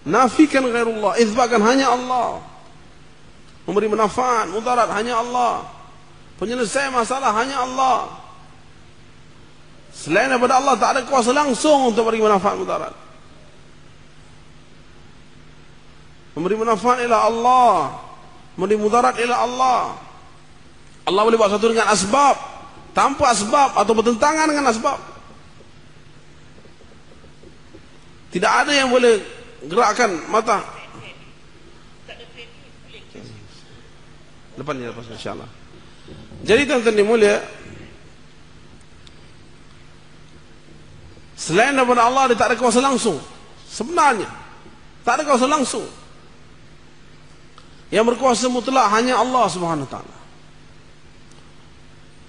nafikan ghairullah, itsbatkan hanya Allah, memberi manfaat mudarat hanya Allah, penyelesai masalah hanya Allah. Selain daripada Allah tak ada kuasa langsung untuk memberi manfaat mudarat. Memberi manfaat ialah Allah, memberi mudarat ialah Allah. Allah boleh buat satu dengan asbab, tanpa asbab atau bertentangan dengan asbab. Tidak ada yang boleh gerakkan mata. Lepas insyaAllah. Jadi tuan-tuan yang mulia, Selain daripada Allah, dia tak ada kuasa langsung. Sebenarnya tak ada kuasa langsung. Yang berkuasa mutlak hanya Allah Subhanahu wa taala.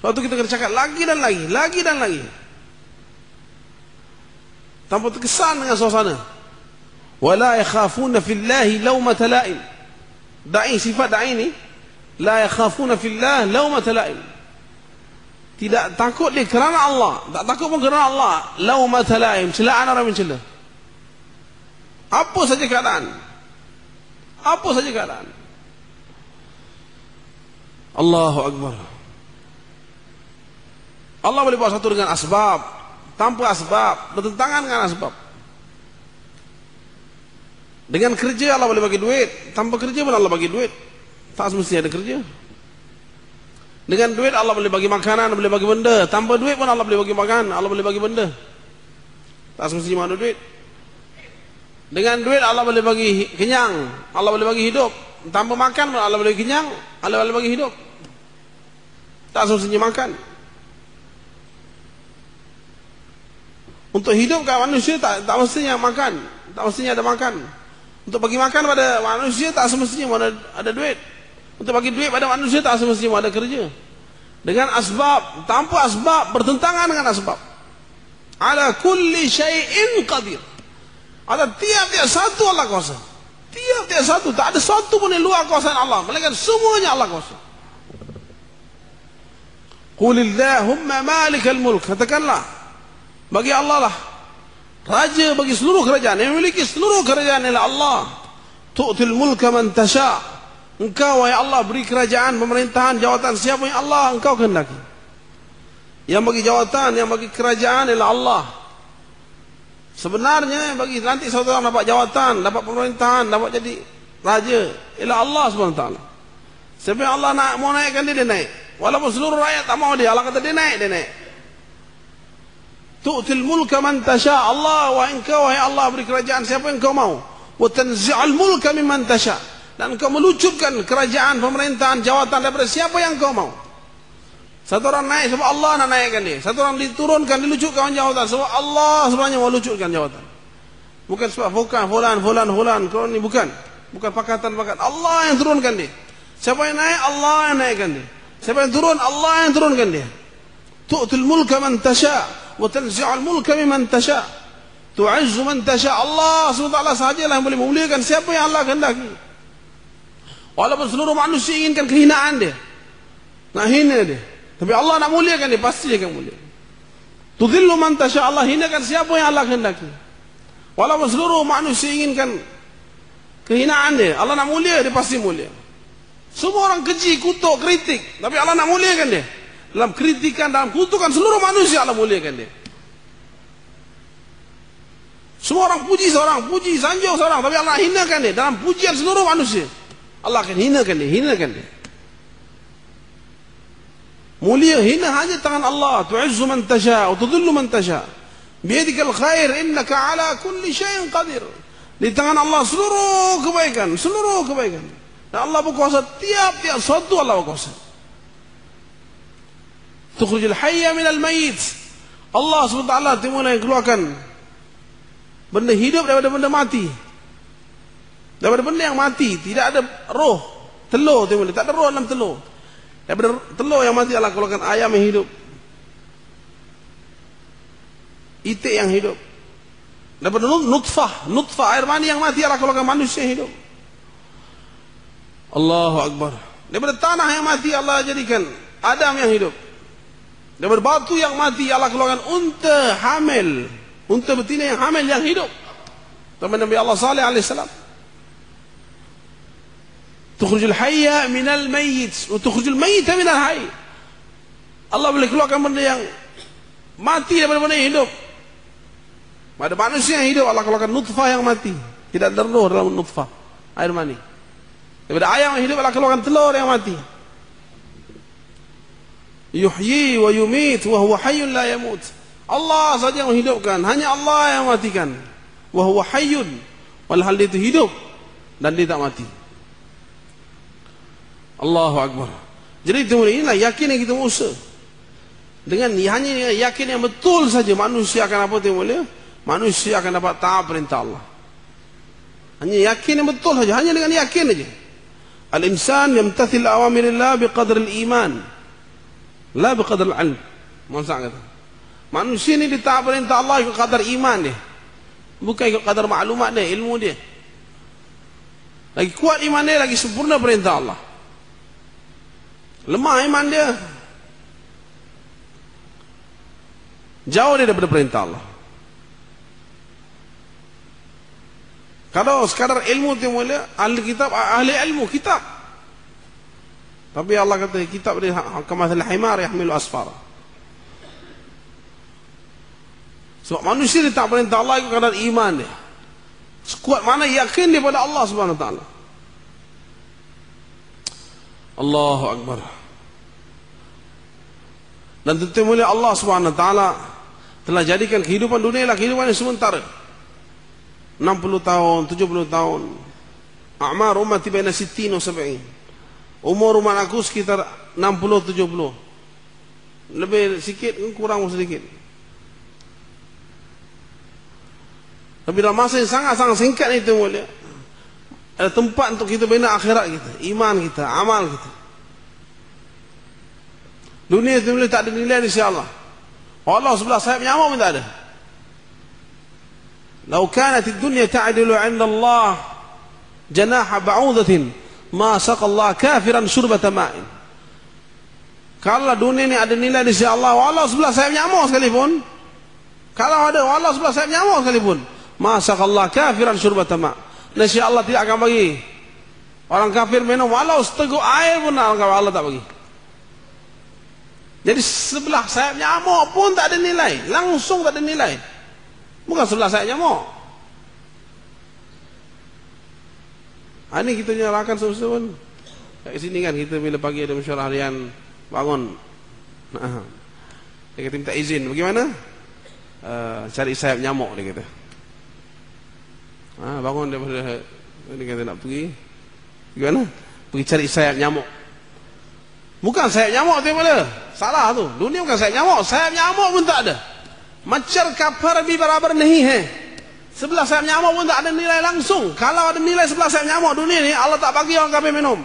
Sebab itu kita kena cakap lagi dan lagi, lagi dan lagi, tanpa terkesan dengan suasana. Wala yakhafuna fillahi laumata laim. Dai, sifat dai ni, la yakhafuna fillah laumata laim. Tidak takut dia kerana Allah, tak takut pun kerana Allah. Laumata laim, celaan orang mencela. Apa saja keadaan, apa saja keadaan. Allahu Akbar. Allah boleh buat satu dengan asbab, tanpa asbab, bertentangan dengan asbab. Dengan kerja Allah boleh bagi duit, tanpa kerja pun Allah bagi duit. Tak semestinya ada kerja. Dengan duit Allah boleh bagi makanan, boleh bagi benda. Tanpa duit pun Allah boleh bagi makan, Allah boleh bagi benda. Tak semestinya ada duit. Dengan duit Allah boleh bagi kenyang, Allah boleh bagi hidup. Tanpa makan pun Allah boleh kenyang, Allah boleh bagi hidup. Tak semestinya makan. Untuk hidupkan manusia tak mestinya makan, tak mestinya ada makan. Untuk bagi makan pada manusia tak semestinya ada duit. Untuk bagi duit pada manusia tak semestinya ada kerja. Dengan asbab, tanpa asbab, bertentangan dengan asbab. Ala kulli syai'in qadir. Ada tiap-tiap satu Allah kuasa. Tiap-tiap satu, tak ada satu pun yang luar kuasaan Allah, melainkan semuanya Allah kuasa. Qulillahumma malikal mulk. Katakanlah, bagi Allah lah raja bagi seluruh kerajaan, yang memiliki seluruh kerajaan ialah Allah. Tu'til mulka man tasha. Engkau wahai Allah beri kerajaan, pemerintahan, jawatan siapa yang Allah engkau kehendaki. Yang bagi jawatan, yang bagi kerajaan ialah Allah. Sebenarnya bagi nanti seorang dapat jawatan, dapat pemerintahan, dapat jadi raja ialah Allah SWT. Siapa yang Allah nak, mau naikkan dia, dia naik. Walaupun seluruh rakyat tak mau dia, Allah kata dia naik, dia naik. Tu'til mulka man tasha. Allah, wa engkau wahai Allah beri kerajaan siapa yang engkau mau. Wa tanzi'ul mulka mimman tasha. Dan engkau melucutkan kerajaan, pemerintahan, jawatan daripada siapa yang engkau mau. Satu orang naik sebab Allah nak naikkan dia. Satu orang diturunkan, dilucutkan jawatan sebab Allah sebenarnya mau lucutkan jawatan. Bukan sebab fulan. Kalau ni bukan pakatan. Allah yang turunkan dia. Siapa yang naik, Allah yang naikkan dia. Siapa yang turun, Allah yang turunkan dia. Tu'til mulka man tasha. وتنزع الملك ممن تشاء تعز من تشاء. Allah SWT sahajalah yang boleh memuliakan siapa yang Allah kehendaki. Walaupun seluruh manusia inginkan kehinaan dia, nak hina dia, tapi Allah nak muliakan dia, pasti dia akan mulia. Tudhillu man tasha. Allah hinakan siapa yang Allah kehendaki. Walaupun seluruh manusia inginkan kehinaan dia, Allah nak mulia dia, pasti mulia. Semua orang keji, kutuk, kritik, tapi Allah nak muliakan dia. Dalam kritikan, dalam kutukan seluruh manusia Allah muliakan dia. Semua orang puji seorang, puji sanjung seorang, tapi Allah hinakan dia. Dalam pujian seluruh manusia Allah akan hinakan dia. Mulia, hina hanya tangan Allah. Tu'izzu man tasha wa tudhillu man tasha. Biyadikal khair innaka ala kulli syai'in qadir. Di tangan Allah seluruh kebaikan. Dan Allah berkuasa tiap-tiap suatu, Allah berkuasa. Tukhrijul hayya minal mayyit. Allah SWT timula yang keluarkan benda hidup daripada benda mati. Daripada benda yang mati, tidak ada roh. Telur timula, tak ada roh dalam telur. Daripada telur yang mati Allah keluarkan ayam yang hidup, itik yang hidup. Daripada nutfah air mani yang mati Allah keluarkan manusia yang hidup. Allahu Akbar. Daripada tanah yang mati Allah jadikan Adam yang hidup. Daripada batu yang mati Allah keluarkan unta hamil, unta betina yang hamil yang hidup. Teman Nabi Allah Saleh alaihissalam. Tukhrijul hayya minal mayyit wa tukhrijul mayyita minal hayy. Allah boleh keluarkan benda yang mati daripada benda yang hidup. Pada manusia yang hidup Allah keluarkan nutfah yang mati, tidak ada roh dalam nutfah air mani. Daripada ayam yang hidup Allah keluarkan telur yang mati. Yuhyi wa yumit wa huwa hayyun la yamut. Allah saja yang menghidupkan, hanya Allah yang mematikan. Wa huwa hayyun, walhal dia itu hidup dan dia tak mati. Allahu Akbar. Jadi inilah yakin yang kita usah. Dengan hanya yakin yang betul saja manusia akan apa tu mulia? Manusia akan dapat taat perintah Allah. Hanya yakin yang betul saja, hanya dengan yakin saja. Al-insan yamtathil awamirillah biqadr al-iman, la biqadr al-ilm. Maksud kata, manusia ni ditaat perintah Allah ikut kadar iman dia, bukan ikut kadar maklumat dia, ilmu dia. Lagi kuat iman dia, lagi sempurna perintah Allah. Lemah iman dia, jauh dia daripada perintah Allah. Kalau sekadar ilmu tu mulia, ahli kitab, ahli ilmu kitab. Tapi Allah kata kitab dia kamathal himar yahmilu asfara. Sebab manusia dia tak perintah Allah ikut kadar iman dia. Sekuat mana yakin dia pada Allah Subhanahu wa taala. Allahu Akbar. Dan tentu mulia Allah Subhanahu wa taala telah jadikan kehidupan dunia adalah kehidupan yang sementara. 60 tahun, 70 tahun. A'mar ummati baina 60 wa 70. Umur umat aku sekitar 60 70. Lebih sikit kurang sedikit. Tapi dalam masa yang sangat-sangat singkat itu mulia, ada tempat untuk kita bina akhirat kita, iman kita, amal kita. Dunia itu mulia tak ada nilai di sisi Allah. Allah sebelah sayap nyamuk pun tak ada. Lau kanat ad-dunya ta'dilu 'inda Allah janaha ba'udatin ma saqa Allah kafiran syurbata ma'in. Kalau dunia ini ada nilai di sisi Allah, Allah sebelah sayap nyamuk sekalipun, kalau ada Allah sebelah sayap nyamuk sekalipun, ma saqa Allah kafiran syurbata ma', nescaya Allah tidak akan bagi orang kafir minum walau seteguk air pun Allah tak bagi. Jadi sebelah sayap nyamuk pun tak ada nilai, langsung tak ada nilai. Bukan sebelah sayap nyamuk. Ini kita nyalakan semua-semua. Kat sini kan kita bila pagi ada mesyuarat harian, bangun. Dia kata minta izin, bagaimana? Cari sayap nyamuk dia kata. Bangun daripada dia kata nak pergi. Bagaimana? Pergi cari sayap nyamuk. Bukan sayap nyamuk tu mana? Salah tu. Dunia bukan sayap nyamuk. Sayap nyamuk pun tak ada. Macar kapar bi barabar nahi hai. Sebelah sayap nyamuk pun tak ada nilai langsung. Kalau ada nilai sebelah sayap nyamuk dunia ni, Allah tak bagi orang kafir minum.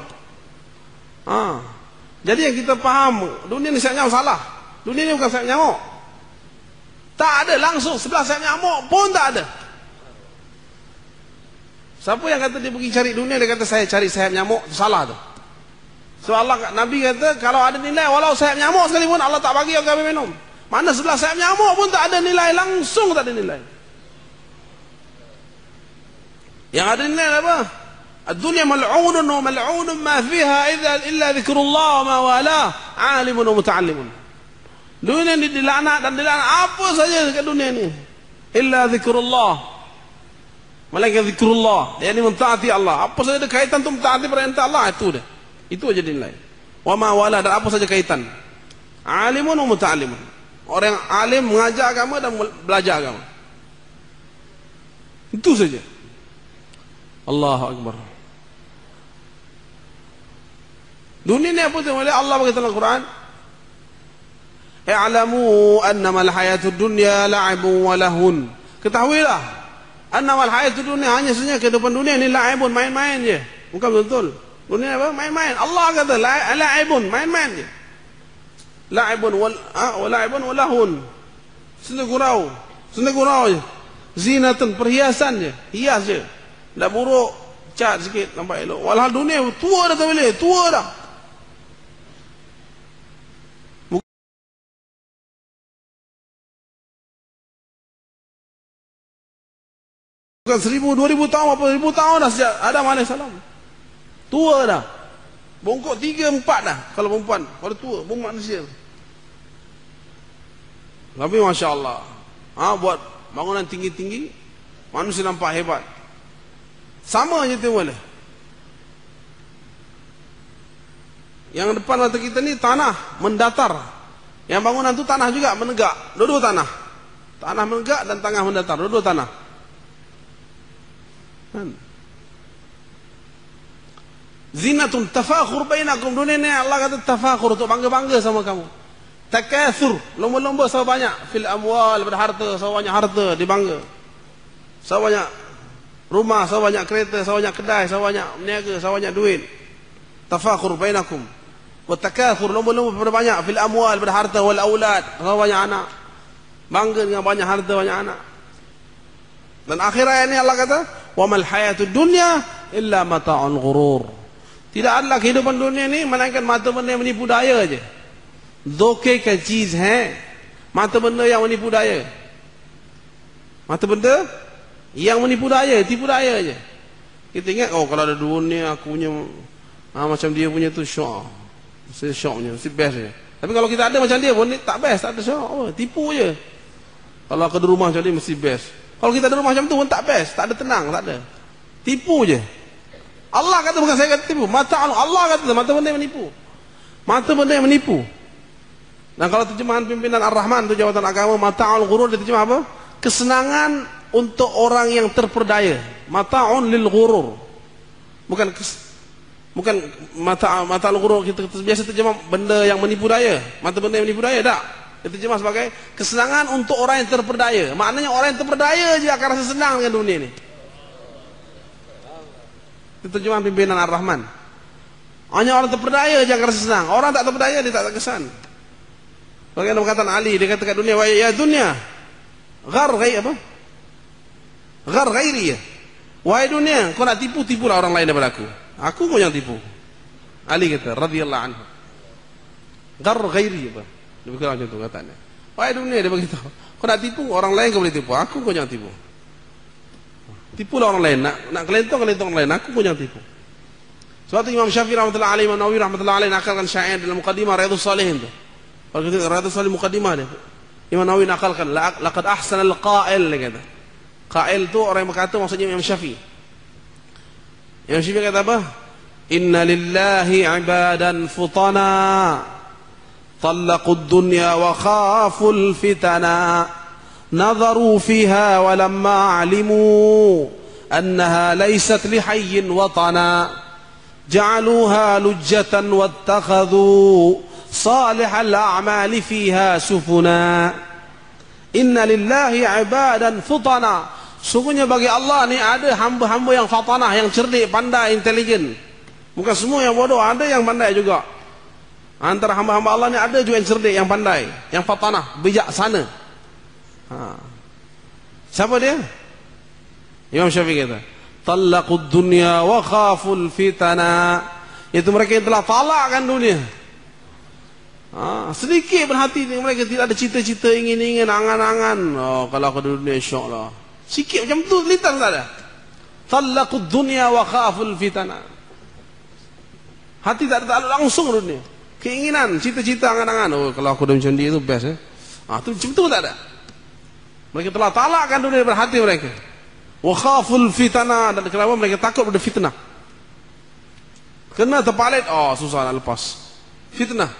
Jadi yang kita faham, dunia ni sayap nyamuk salah. Dunia ni bukan sayap nyamuk. Tak ada langsung sebelah sayap nyamuk pun tak ada. Siapa yang kata dia pergi cari dunia, dia kata saya cari sayap nyamuk, salah tu. So Allah, Nabi kata kalau ada nilai walau sayap nyamuk sekalipun Allah tak bagi orang kafir minum. Mana sebelah sayap nyamuk pun tak ada nilai, langsung tak ada nilai. Yang ada nilai apa? Ad-dunya mal'unun wa mal'unun ma fiha illa dzikrullah wa ma wala, alimun wa muta'allimun. Dunia ini dilaknat dan dilaknat apa saja dekat dunia ini, illa dzikrullah, malaikat zikrullah, yakni mentaati Allah. Apa saja ada kaitan tu mentaati perintah Allah, itu dah. Itu aja nilai. Wa ma wala, dan apa saja kaitan. Alimun wa muta'allimun. Orang yang alim mengajar agama dan belajar agama. Itu saja. Allahu Akbar. Dunia ni apa tu? Allah berkata dalam Al-Quran, "I'lamu annama al-hayatud dunya la'ibun wa lahun." Ketahuilah, annama al-hayatud dunya, hanya saja kehidupan dunia ni la'ibun, main-main je. Bukan betul. Dunia apa? Main-main. Allah kata la'ibun, main-main je. La'ibun wa la'ibun wa lahun. Senda gurau je. Zinatun, perhiasan je, hias je. Tak buruk, cat sikit nampak elok. Walhal dunia tua dah tak boleh, tua dah. Bukan 1000, 2000 tahun, apa 1000 tahun dah sejak Adam AS. Tua dah. Bongkok 3, 4 dah kalau perempuan. Kalau tua, pun manusia. Tapi Masya Allah, buat bangunan tinggi-tinggi, manusia nampak hebat. Sama je tu boleh. Yang depan mata kita ni tanah mendatar. Yang bangunan tu tanah juga menegak. Dua-dua tanah. Tanah menegak dan tengah mendatar. Dua-dua tanah. Zinatun tafakhur bainakum. Dunia ni Allah kata tafakhur, untuk bangga-bangga sama kamu. Takatsur, lomba-lomba sama banyak fil amwal, pada harta, sama banyak harta dibangga. Sama banyak rumah, sama banyak kereta, sama banyak kedai, sama banyak meniaga, sama banyak duit. Tafakhur bainakum. Wa takatsur, lomba-lomba pada banyak fil amwal, pada harta wal aulad, sama banyak anak. Bangga dengan banyak harta, banyak anak. Dan akhir ayat ini Allah kata, "Wa mal hayatud dunya illa mata'un ghurur." Tidak adalah kehidupan dunia ini melainkan mata benda yang menipu daya aja. Dhokhe ka cheez hai, mata benda yang menipu daya. Mata benda yang menipu daya, tipu daya aja. Kita ingat, oh kalau ada dunia aku punya macam dia punya tu syok. Mesti syoknya, mesti best je. Tapi kalau kita ada macam dia pun tak best, tak ada syok. Oh, tipu je. Kalau aku ada rumah macam dia mesti best. Kalau kita ada rumah macam tu pun tak best, tak ada tenang, tak ada. Tipu je. Allah kata, bukan saya kata tipu. Allah kata mata benda yang menipu. Mata benda yang menipu. Dan kalau terjemahan pimpinan Ar-Rahman itu jawatan agama, mata'ul ghurur diterjemah apa? Kesenangan untuk orang yang terperdaya. Mata'un lil ghurur. Bukan mata'ul ghurur kita biasa terjemah benda yang menipu daya. Mata benda yang menipu daya tak. Diterjemah sebagai kesenangan untuk orang yang terperdaya. Maknanya orang yang terperdaya je akan rasa senang dengan dunia ini. Itu terjemahan pimpinan Ar-Rahman. Hanya orang terperdaya je akan rasa senang. Orang tak terperdaya dia tak terkesan. Bagaimana perkataan Ali, dia kata kat dunia, "Wa ya dunia, ghar ghairi ya." Wahai dunia, kau nak tipu, tipulah orang lain daripada aku. Aku kau yang tipu. Ali kata, radhiyallahu anhu. Ghar ghairi apa? Dia berkata macam tu katanya. Wahai dunia, dia beritahu, kau nak tipu orang lain kau boleh tipu, aku kau jangan tipu. Tipulah orang lain, nak kelentong orang lain, aku kau jangan tipu. Suatu Imam Syafi'i rahmatullahi alaihi, Imam Nawawi rahmatullahi alaihi nakalkan syair dalam muqaddimah Riyadhus Shalihin tu. Kalau kita Riyadhus Shalihin muqaddimah dia, Imam Nawawi nakalkan, laqad ahsana al-qa'il, dia kata. Qa'il tu orang yang berkata, maksudnya Imam Syafi'i. Imam Syafi'i kata apa? Inna lillahi ibadan futana طلقوا الدنيا وخافوا الفتنا نظروا فيها ولما علموا أنها ليست لحي وطنا جعلوها لجة واتخذوا صالح الأعمال فيها سفنا إن لله عبادا فطنا. Sungguhnya bagi Allah ni ada hamba-hamba yang fatanah, yang cerdik, pandai, intelijen. Bukan semua yang bodoh, ada yang pandai juga. Antara hamba-hamba Allah ni ada juga yang cerdik, yang pandai, yang fatanah, bijaksana. Siapa dia? Imam Syafi'i kata, "Talaqud dunya wa khaful fitana." Itu mereka yang telah talakkan dunia. Sedikit berhati mereka, tidak ada cita-cita, ingin-ingin, angan-angan. Oh, kalau aku di dunia syoklah. Sikit macam tu, lintas tak ada. Talaqud dunya wa khaful fitana. Hati tak ada langsung dunia. Keinginan, cita-cita, angan-angan. Oh, kalau aku dah macam dia itu best tu macam tu tak ada. Mereka telah talakkan dunia daripada hati mereka. Wa khaful fitana, dan kenapa mereka takut pada fitnah. Kena terpalit, oh susah nak lepas. Fitnah.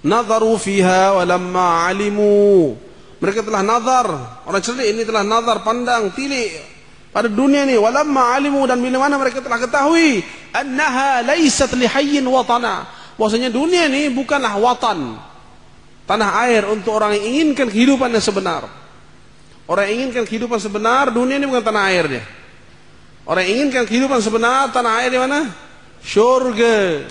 Nadharu fiha walamma alimu. Mereka telah nazar, orang cerdik ini telah nazar, pandang, tilik pada dunia ni, walamma alimu, dan bila mana mereka telah ketahui annaha laysat lihayyin watana, bahwasanya dunia ni bukanlah watan, tanah air untuk orang yang inginkan kehidupan yang sebenar. Orang yang inginkan kehidupan sebenar, dunia ni bukan tanah air dia. Orang yang inginkan kehidupan sebenar, tanah air di mana? Syurga.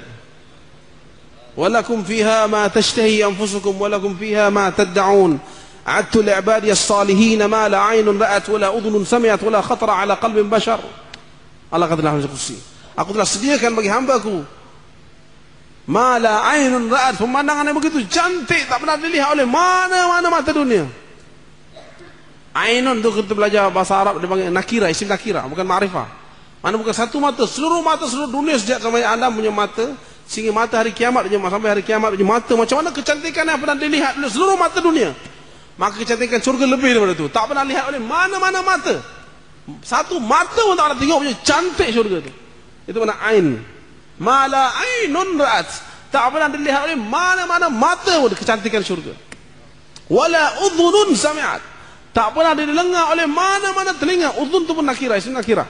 Walakum fiha ma tashtahi anfusukum walakum fiha ma tad'un. A'adtu li'ibadi as-salihin ma la 'aynun ra'at wa la udhunun sami'at wa la khatara 'ala qalbin bashar. Allah kata dalam Al-Qur'an, aku telah sediakan bagi hamba-Ku ma la 'aynun ra'at, pemandangan yang begitu cantik tak pernah dilihat oleh mana-mana mata dunia. Ainun tu kita belajar bahasa Arab dia panggil nakira, isim nakira, bukan ma'rifah. Mana bukan satu mata, seluruh dunia sejak zaman Adam punya mata, sehingga mata hari kiamat sampai hari kiamat punya mata, macam mana kecantikan yang pernah dilihat oleh seluruh mata dunia. Maka kecantikan surga lebih daripada itu. Tak pernah lihat oleh mana-mana mata. Satu mata pun tak pernah tengok punya cantik surga itu. Itu mana ain. Mala ainun ra'at. Tak pernah dilihat oleh mana-mana mata pun kecantikan surga. Wala udhunun sami'at. Tak pernah didengar oleh mana-mana telinga. Udhun itu pun nakira, isim nakira.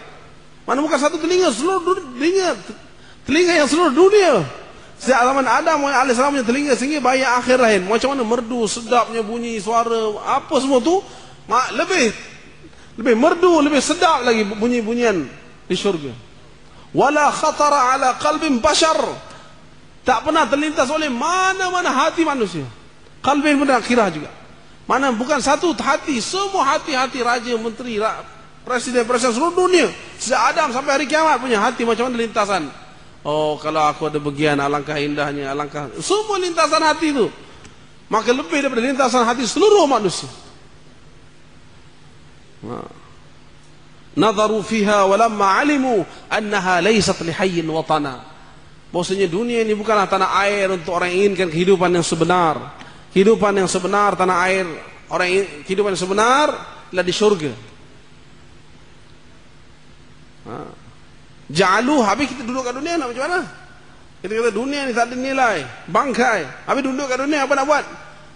Mana bukan satu telinga, seluruh telinga yang seluruh dunia Sejak zaman Adam alaihissalam punya telinga sehingga bayi akhir lain. Macam mana merdu, sedapnya bunyi suara, apa semua tu lebih merdu, lebih sedap lagi bunyi-bunyian di syurga. Wala khatara ala qalbin bashar. Tak pernah terlintas oleh mana-mana hati manusia. Qalbin pun akhirah juga. Mana bukan satu hati, semua hati-hati raja, menteri, presiden seluruh dunia. Sejak Adam sampai hari kiamat punya hati macam mana lintasan. Oh, kalau aku ada bagian, alangkah indahnya, alangkah. Semua lintasan hati itu. Maka lebih daripada lintasan hati seluruh manusia. Nadharu fiha walamma alimu annaha laysat lihayyin watana. Bahwasanya dunia ini bukanlah tanah air untuk orang yang inginkan kehidupan yang sebenar. Kehidupan yang sebenar, tanah air, kehidupan yang sebenar adalah di syurga. Ja'aluh, habis kita duduk kat dunia nak macam mana? Kita kata dunia ni tak ada nilai, bangkai. Habis duduk kat dunia apa nak buat?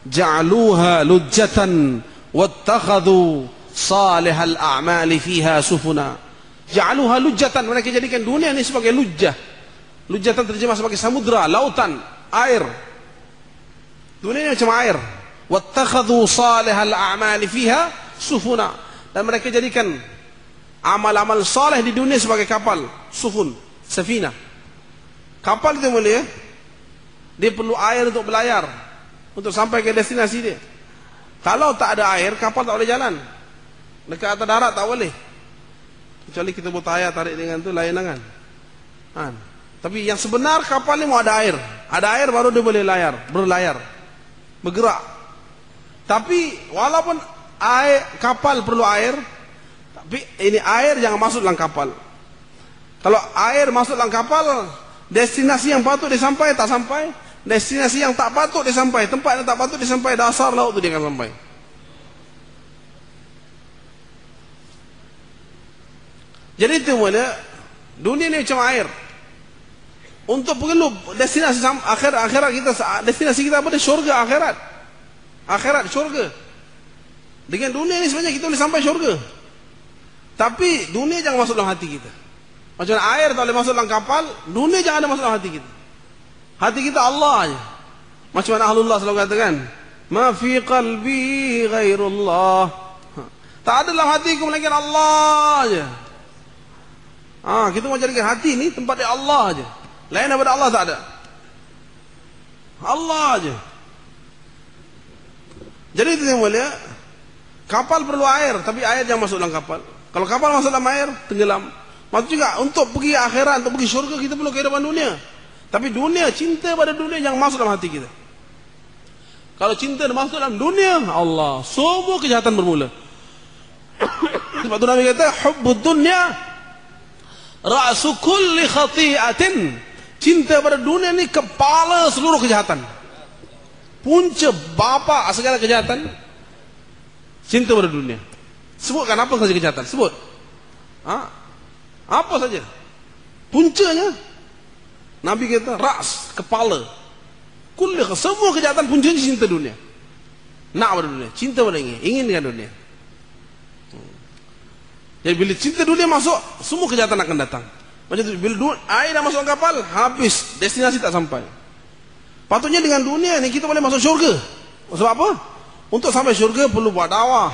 Ja'aluha lujjatan wattakhadhu salihal a'mali fiha sufuna. Ja'aluha lujjatan, mereka jadikan dunia ni sebagai lujjah. Lujjatan terjemah sebagai samudra, lautan, air. Dunia ni macam air. Wattakhadhu salihal a'mali fiha sufuna. Dan mereka jadikan amal-amal saleh di dunia sebagai kapal, sufun, safina. Kapal itu mulia, dia perlu air untuk berlayar, untuk sampai ke destinasi dia. Kalau tak ada air, kapal tak boleh jalan. Dekat atas darat tak boleh. Kecuali kita buat tayar tarik dengan tu lain tangan. Tapi yang sebenar kapal ni mau ada air. Ada air baru dia boleh berlayar, bergerak. Tapi walaupun kapal perlu air, tapi ini air jangan masuk dalam kapal. Kalau air masuk dalam kapal, destinasi yang patut dia sampai tak sampai, destinasi yang tak patut dia sampai, tempat yang tak patut dia sampai, dasar laut tu dia akan sampai. Jadi itu mana dunia ni macam air. Untuk perlu destinasi akhirat kita, destinasi kita apa? Syurga akhirat. Akhirat syurga. Dengan dunia ni sebenarnya kita boleh sampai syurga. Tapi dunia jangan masuk dalam hati kita. Macam air tak boleh masuk dalam kapal, dunia jangan ada masuk dalam hati kita. Hati kita Allah aja. Macam mana Ahlullah selalu katakan, ma fi qalbi ghairullah. Tak ada dalam hatiku melainkan Allah aja. Kita mau jadikan hati ni tempat dia Allah aja. Lain daripada Allah tak ada. Allah aja. Jadi itu yang mulia, kapal perlu air, tapi air jangan masuk dalam kapal. Kalau kapal masuk dalam air, tenggelam. Maksud juga, untuk pergi akhirat, untuk pergi syurga, kita perlu kehidupan dunia. Tapi dunia, cinta pada dunia jangan masuk dalam hati kita. Kalau cinta masuk dalam dunia, Allah, semua kejahatan bermula. Sebab tu Nabi kata, hubbud dunya ra'su kulli khati'atin. Cinta pada dunia ni kepala seluruh kejahatan. Punca bapa segala kejahatan, cinta pada dunia. Sebutkan apa saja kejahatan, sebut. Apa saja puncanya. Nabi kata ras, kepala. Kulli, semua kejahatan puncanya cinta dunia. Nak pada dunia, cinta pada ingin dengan dunia. Jadi bila cinta dunia masuk, semua kejahatan akan datang. Macam tu, bila air dah masuk kapal, habis, destinasi tak sampai. Patutnya dengan dunia ni kita boleh masuk syurga. Sebab apa? Untuk sampai syurga perlu buat dakwah,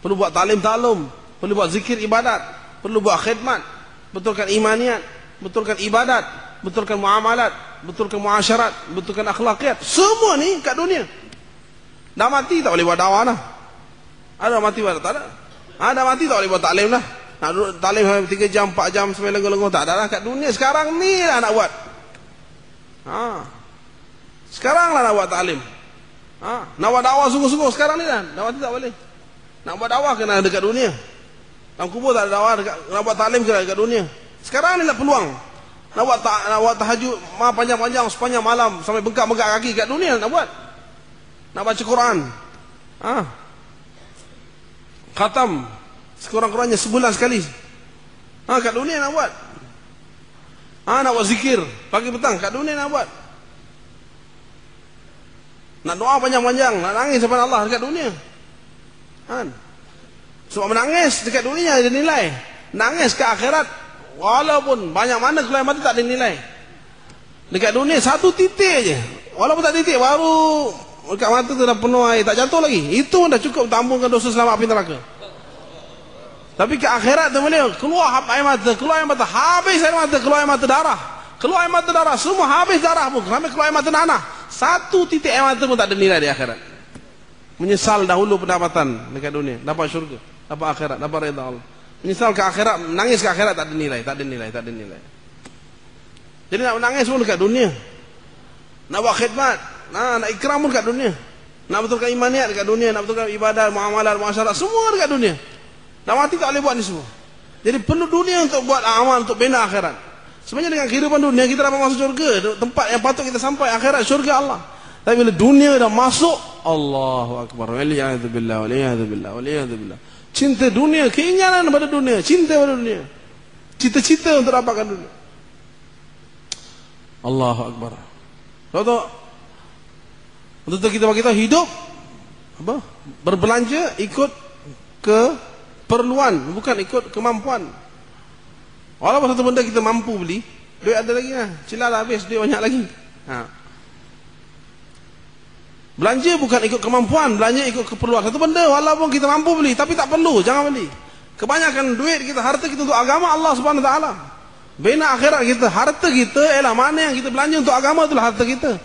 perlu buat talim-talum, perlu buat zikir ibadat, perlu buat khidmat, betulkan imaniat, betulkan ibadat, betulkan muamalat, betulkan muasyarat, betulkan akhlakiyat. Semua ni kat dunia. Dah mati tak boleh buat dakwah dah. Ada mati buat tak ada. Ada mati tak boleh buat taklim dah. Nak duduk taklim 3 jam, 4 jam sampai lengur-lengur tak ada lah kat dunia. Sekarang ni lah nak buat. Sekarang lah nak buat taklim. Nak buat dakwah sungguh-sungguh sekarang ni lah. Dah mati tak boleh. Nak buat dakwah kena dekat dunia. Dalam kubur tak ada dakwah, nak buat taklim kena dekat dunia. Sekarang ni lah peluang. Nak buat tahajud panjang-panjang sepanjang malam sampai bengkak-bengkak kaki kat dunia nak buat. Nak baca Quran. Khatam sekurang-kurangnya sebulan sekali. Kat dunia nak buat. Nak buat zikir pagi petang kat dunia nak buat. Nak doa panjang-panjang, nak nangis depan Allah dekat dunia. Sebab menangis dekat dunia ada nilai. Nangis ke akhirat, walaupun banyak mana keluar mati tak ada nilai. Dekat dunia satu titik je. Walaupun tak titik, baru dekat mata tu dah penuh air, tak jatuh lagi. Itu dah cukup tampungkan dosa selamat api neraka. Tapi ke akhirat tu boleh keluar air mata, habis air mata, keluar air mata darah. Keluar air mata darah, semua habis darah pun, sampai keluar air mata nanah. Satu titik air mata pun tak ada nilai di akhirat. Menyesal dahulu pendapatan dekat dunia, dapat syurga, dapat akhirat, dapat redha Allah. Menyesal ke akhirat, menangis ke akhirat tak ada nilai. Jadi nak menangis pun dekat dunia. Nak buat khidmat, nak ikram pun dekat dunia. Nak betulkan imaniat dekat dunia, nak betulkan ibadah, muamalah, muasyarat, semua dekat dunia. Dah mati tak boleh buat ni semua. Jadi perlu dunia untuk buat amal, untuk bina akhirat. Sebenarnya dengan kehidupan dunia kita dapat masuk syurga, tempat yang patut kita sampai, akhirat, syurga Allah. Tapi bila dunia dah masuk, Allahu Akbar, waliyadzubillah. Cinta dunia, keinginan pada dunia, cinta pada dunia, cita-cita untuk dapatkan dunia. Allahu Akbar. Untuk kita bagi tahu hidup apa? Berbelanja ikut keperluan, bukan ikut kemampuan. Walaupun satu benda kita mampu beli, duit ada lagi lah, cilalah habis, duit banyak lagi. Belanja bukan ikut kemampuan, belanja ikut keperluan. Satu benda walaupun kita mampu beli, tapi tak perlu, jangan beli. Kebanyakan duit kita, harta kita untuk agama Allah Subhanahu Wa Taala. Bina akhirat kita, harta kita ialah mana yang kita belanja untuk agama, itulah harta kita.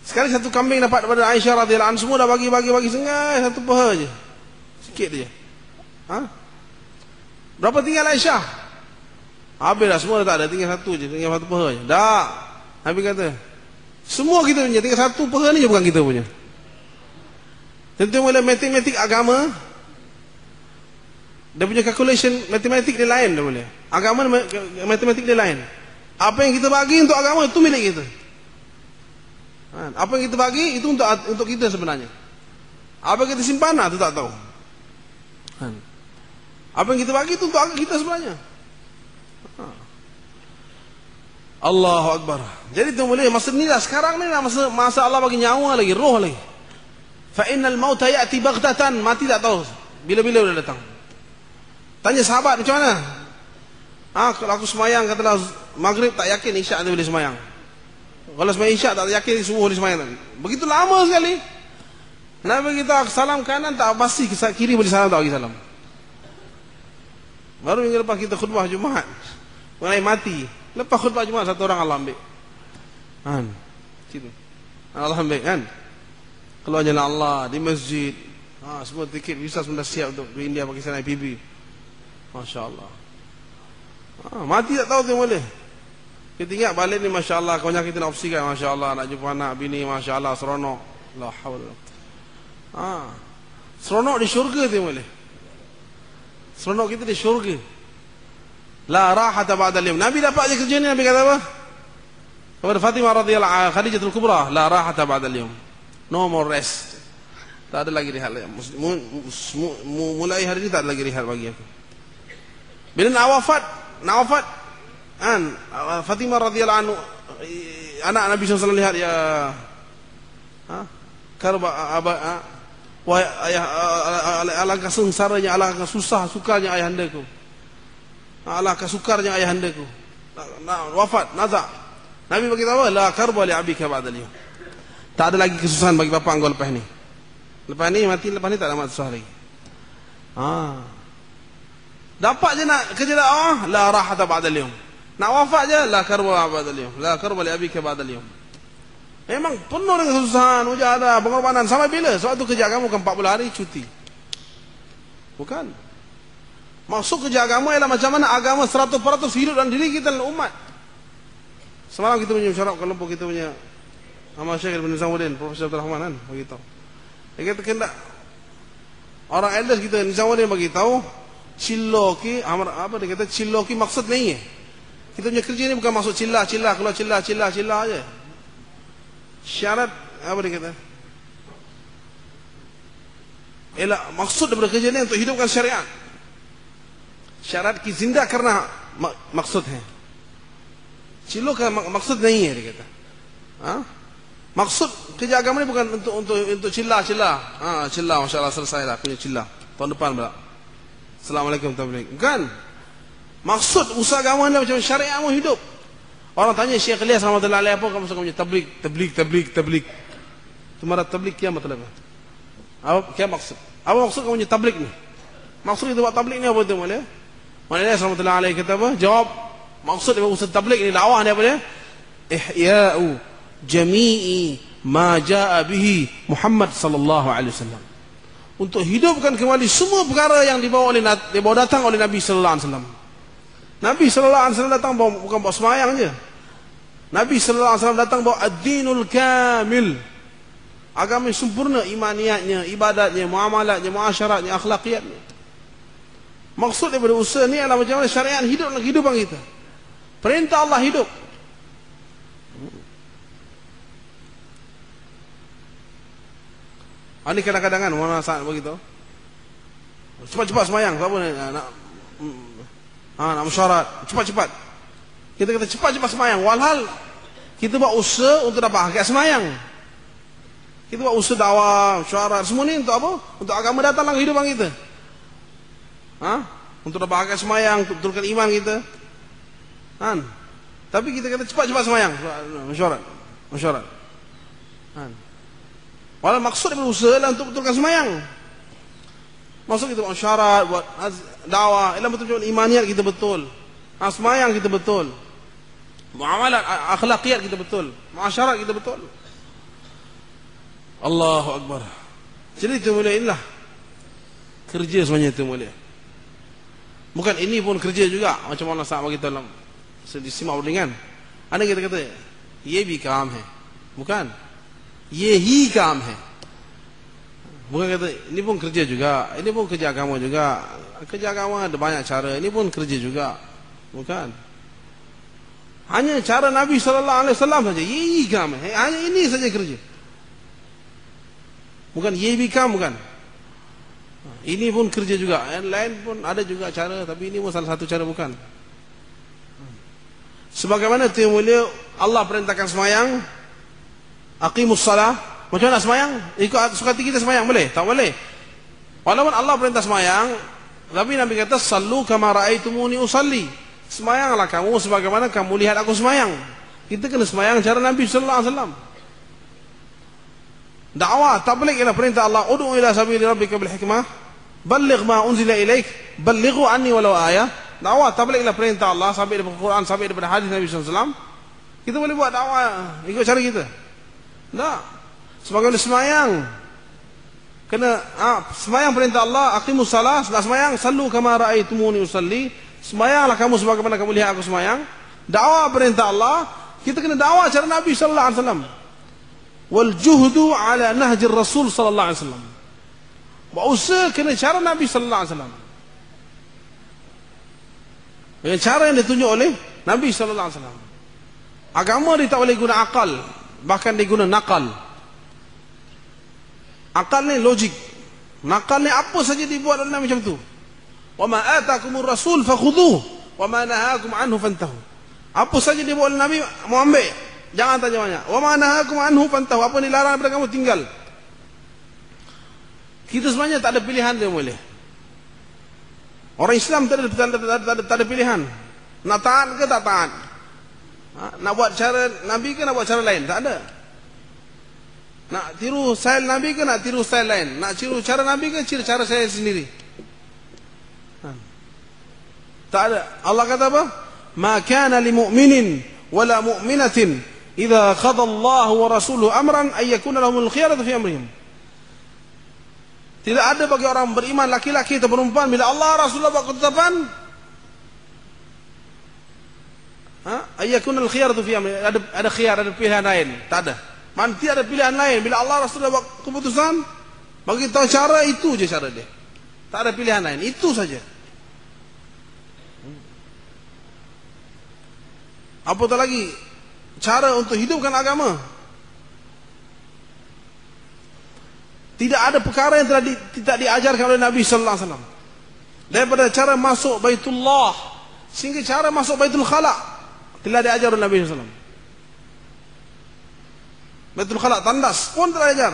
Sekali satu kambing dapat daripada Aisyah radhiyallahu anha, semua dah bagi sengai, satu paha je. Sikit je. Berapa tinggal Aisyah? Habis dah, semua dah tak ada, tinggal satu je, tinggal satu paha je. Dah. Habis kata, semua kita punya, tinggal satu paha ni je bukan kita punya. Tentu mula matematik agama, dia punya calculation matematik dia lain dah boleh. Agama matematik dia lain. Apa yang kita bagi untuk agama itu milik kita. Apa yang kita bagi itu untuk kita sebenarnya. Apa yang kita simpan itu tak tahu. Apa yang kita bagi itu untuk kita sebenarnya. Allahu Akbar. Jadi itu boleh masa ni lah, sekarang ni lah masa Allah bagi nyawa lagi, roh lagi. Fa innal mauta ya'ti baghtatan, mati tak tahu bila-bila dah datang. Tanya sahabat macam mana? Kalau aku semayang katalah maghrib tak yakin isyak nanti boleh semayang. Kalau semayang isyak tak yakin subuh boleh semayang nanti. Begitu lama sekali. Nabi kita salam kanan tak pasti, kiri boleh salam tak bagi salam. Baru minggu lepas kita khutbah Jumaat mengenai mati. Lepas khutbah Jumaat satu orang Allah ambil. Situ. Allah ambil kan. Keluar jalan Allah di masjid. Semua tiket visa sudah siap untuk ke India, Pakistan, IPB. Masya Allah. Mati tak tahu tu boleh. Kita ingat balik ni Masya Allah, kebanyakan kita nak opsikan Masya Allah, nak jumpa anak, bini Masya Allah, seronok. La hawla. Seronok di syurga tu boleh. Seronok kita di syurga. La rahata ba'dal yawm. Nabi dapat je kerja ni, Nabi kata apa? Kepada Fatimah radhiyallahu anha, Khadijatul Kubra, la rahata ba'dal yawm. No more rest. Tak ada lagi rehat. Mulai hari ni tak ada lagi rehat bagi aku. Bila nak wafat Fatimah radhiyallahu anhu, anak Nabi SAW lihat, ya wahai ayah, alangkah sengsaranya, alangkah susah sukarnya ayahandaku, alangkah sukarnya ayahandaku. Wafat nazak, Nabi beritahu, la karba li abika ba'dal yawm. Tak ada lagi kesusahan bagi bapa engkau lepas ni. Lepas ni mati, lepas ni tak ada susah lagi. Dapat je nak kerja dakwah, la rahata ba'dal yawm. Nak wafat je, la karba ba'dal yawm, la karba li abika ba'dal yawm. Memang penuh dengan kesusahan, mujahadah, pengorbanan. Sampai bila? Sebab tu kerja agama bukan 40 hari cuti. Bukan. Maksud kerja agama ialah macam mana agama 100% hidup dalam diri kita dan umat. Semalam kita punya syarat kelompok kita punya Ahmad Syekh bin Nizamuddin, Profesor Abdul Rahman kan, beritahu. Dia kata kena orang elders kita Nizamuddin beritahu, Ciloki, apa dia kata, Ciloki maksud ni. Kita punya kerja ni bukan maksud cilla, keluar cilla aja. Syarat apa dia kata? Ialah maksud daripada kerja ni untuk hidupkan syariat. Syarat ki zinda karena maksud hai. Cilo ka maksud nahi hai dia kata. Maksud kerja agama ni bukan untuk cilla. Cilla masya-Allah selesai dah punya cilla. Tahun depan pula. Assalamualaikum tabligh. Bukan. Maksud usaha agama ni macam syariatmu hidup. Orang tanya Syekh Ilyas rahmatullahi alaihi, apa kamu punya tabligh? Tumara tabligh क्या मतलब है? Apa क्या maksud? Apa maksud kamu punya tabligh ni? Maksud itu buat tabligh ni apa itu mulia? Mulia rahmatullahi alaihi kata apa? Jawab, maksud dia usaha tabligh ni dakwah dia apa dia? Ihya'u jami'i ma jaa bihi Muhammad sallallahu alaihi wasallam. Untuk hidupkan kembali semua perkara yang dibawa datang oleh Nabi sallallahu alaihi wasallam. Nabi sallallahu alaihi wasallam datang bukan bawa sembahyang je. Nabi sallallahu alaihi wasallam datang bawa ad-dinul kamil. Agama yang sempurna, imaniyatnya, ibadatnya, muamalatnya, muasyaratnya, akhlakiyatnya. Maksud daripada usaha ni adalah macam mana syariat hidup dalam kehidupan kita. Perintah Allah hidup. Ini kadang-kadang kan mana saat begitu. Cepat-cepat semayang, siapa nak mesyuarat, cepat-cepat. Kita kata cepat-cepat semayang, walhal kita buat usaha untuk dapat hak semayang. Kita buat usaha dakwah, mesyuarat, semua ni untuk apa? Untuk agama datang dalam kehidupan kita. Untuk dapat hak semayang, untuk betulkan iman kita. Tapi kita kata cepat-cepat semayang, mesyuarat. Walau maksud daripada usaha adalah untuk betulkan semayang. Maksud kita buat syarat, buat dakwah, ialah betul-betul imaniat kita betul. Semayang kita betul. Muamalat, akhlakiyat kita betul. Muasyarat kita betul. Allahu Akbar. Jadi itu mulia, inilah kerja sebenarnya itu mulia. Bukan ini pun kerja juga. Macam mana sahabat kita dalam disimak dengan. Ada kita kata, ye bhi kaam hai. Bukan. Ye hi kaam hai. Bukan kata, ini pun kerja juga. Ini pun kerja agama juga. Kerja agama ada banyak cara. Ini pun kerja juga. Bukan. Hanya cara Nabi SAW saja. Ye hi kaam hai. Hanya ini saja kerja. Bukan ye bhi kaam, bukan. Ini pun kerja juga. Yang lain pun ada juga cara. Tapi ini pun salah satu cara, bukan. Sebagaimana itu yang mulia, Allah perintahkan semayang. Aqimus salah. Macam mana semayang? Ikut suka hati kita semayang, boleh? Tak boleh. Walaupun Allah perintah semayang, tapi Nabi kata, sallu kama ra'aitumuni usalli. Semayanglah kamu sebagaimana kamu lihat aku semayang. Kita kena semayang cara Nabi SAW. Dakwah, tabligh ialah perintah Allah. Ud'u ila sabili rabbika bil hikmah. Balligh ma unzila ilaik. Ballighu anni walau ayah. Dakwah, tabligh ialah perintah Allah. Sampai daripada Quran, sampai daripada hadis Nabi SAW. Kita boleh buat dakwah ikut cara kita. Tak. Sebagaimana semayang. Kena semayang perintah Allah, aqimus salah, setelah semayang, sallu kama ra'aitumuni usalli. Semayanglah kamu sebagaimana kamu lihat aku semayang. Dakwah perintah Allah, kita kena dakwah cara Nabi sallallahu alaihi wasallam. Wal juhdu ala nahjir Rasul sallallahu alaihi wasallam. Berusaha kena cara Nabi sallallahu alaihi wasallam. Dengan cara yang ditunjuk oleh Nabi sallallahu alaihi wasallam. Agama dia tak boleh guna akal, bahkan dia guna nakal. Akal ni logik. Nakal ni apa saja dibuat oleh Nabi macam tu. Wa ma atakumur rasul fakhudhuhu wa ma nahakum anhu fantahu. Apa saja dibuat oleh Nabi mau ambil. Jangan tanya banyak. Wa ma nahakum anhu fantahu. Apa ni larang daripada kamu tinggal. Kita sebenarnya tak ada pilihan dia boleh. Orang Islam tak ada pilihan. Nak taat ke tak taat? Nak buat cara Nabi ke nak buat cara lain? Tak ada. Nak tiru style Nabi ke nak tiru style lain? Nak tiru cara Nabi ke tiru cara saya sendiri? Tak ada. Allah kata apa? Ma kana li mu'minin wala mu'minatin idza qada Allah wa rasuluhu amran ay yakuna lahumul khiyaratu fi amrihim. Tidak ada bagi orang beriman laki-laki atau perempuan bila Allah Rasulullah buat ketetapan, ay yakuna al khiyaratu fi amrihim. Ada khiyar, ada pilihan lain. Tak ada. Nanti ada pilihan lain. Bila Allah Rasulullah buat keputusan, bagi tahu cara, itu je cara dia. Tak ada pilihan lain. Itu saja. Apatah lagi cara untuk hidupkan agama. Tidak ada perkara yang tidak diajarkan oleh Nabi sallallahu alaihi wasallam. Daripada cara masuk Baitullah sehingga cara masuk Baitul Khala telah diajar oleh Nabi sallallahu alaihi wasallam. Baitul Khala tandas pun telah diajar.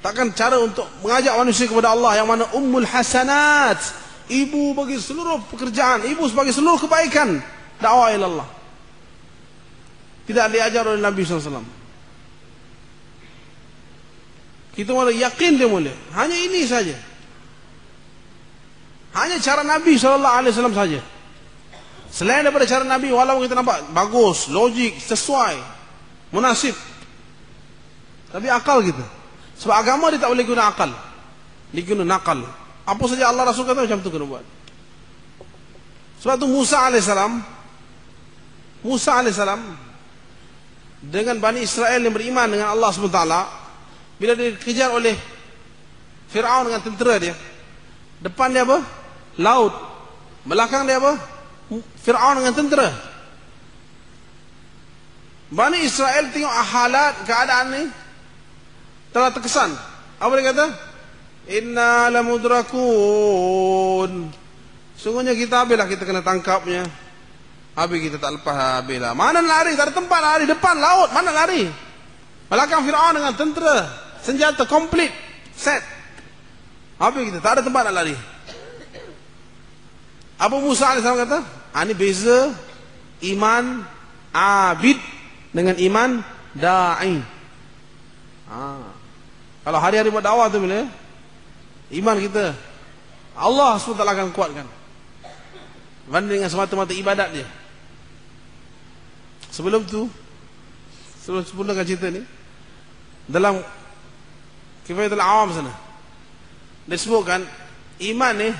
Takkan cara untuk mengajak manusia kepada Allah yang mana Ummul Hasanat, ibu bagi seluruh pekerjaan, ibu sebagai seluruh kebaikan, dakwah ila Allah. Tidak diajar oleh Nabi SAW. Kita mulai yakin dia mulai. Hanya ini saja. Hanya cara Nabi SAW saja. Selain daripada cara Nabi, walaupun kita nampak bagus, logik, sesuai, munasib, tapi akal kita. Sebab agama dia tak boleh guna akal, dia guna nakal. Apa saja Allah Rasul kata macam tu kena buat. Sebab tu Musa AS dengan Bani Israel yang beriman dengan Allah SWT, bila dikejar oleh Fir'aun dengan tentera dia, depan dia apa? Laut. Belakang dia apa? Fir'aun dengan tentera. Bani Israel tengok halat keadaan ni telah terkesan. Apa dia kata? Inna lamudrakun. Sungguhnya kita habislah, kita kena tangkapnya. Habis kita tak lepas, habislah. Mana lari? Tak ada tempat lari. Depan laut, mana lari? Belakang Fir'aun dengan tentera, senjata komplit, set. Habis kita, tak ada tempat nak lari. Apa Musa AS kata? Ini beza iman abid dengan iman da'i. Kalau hari-hari buat dakwah tu bila iman kita, Allah SWT akan kuatkan banding dengan semata-mata ibadat dia. Sebelum dengan cerita ni, dalam Kifayatul Awam sana disebutkan iman ni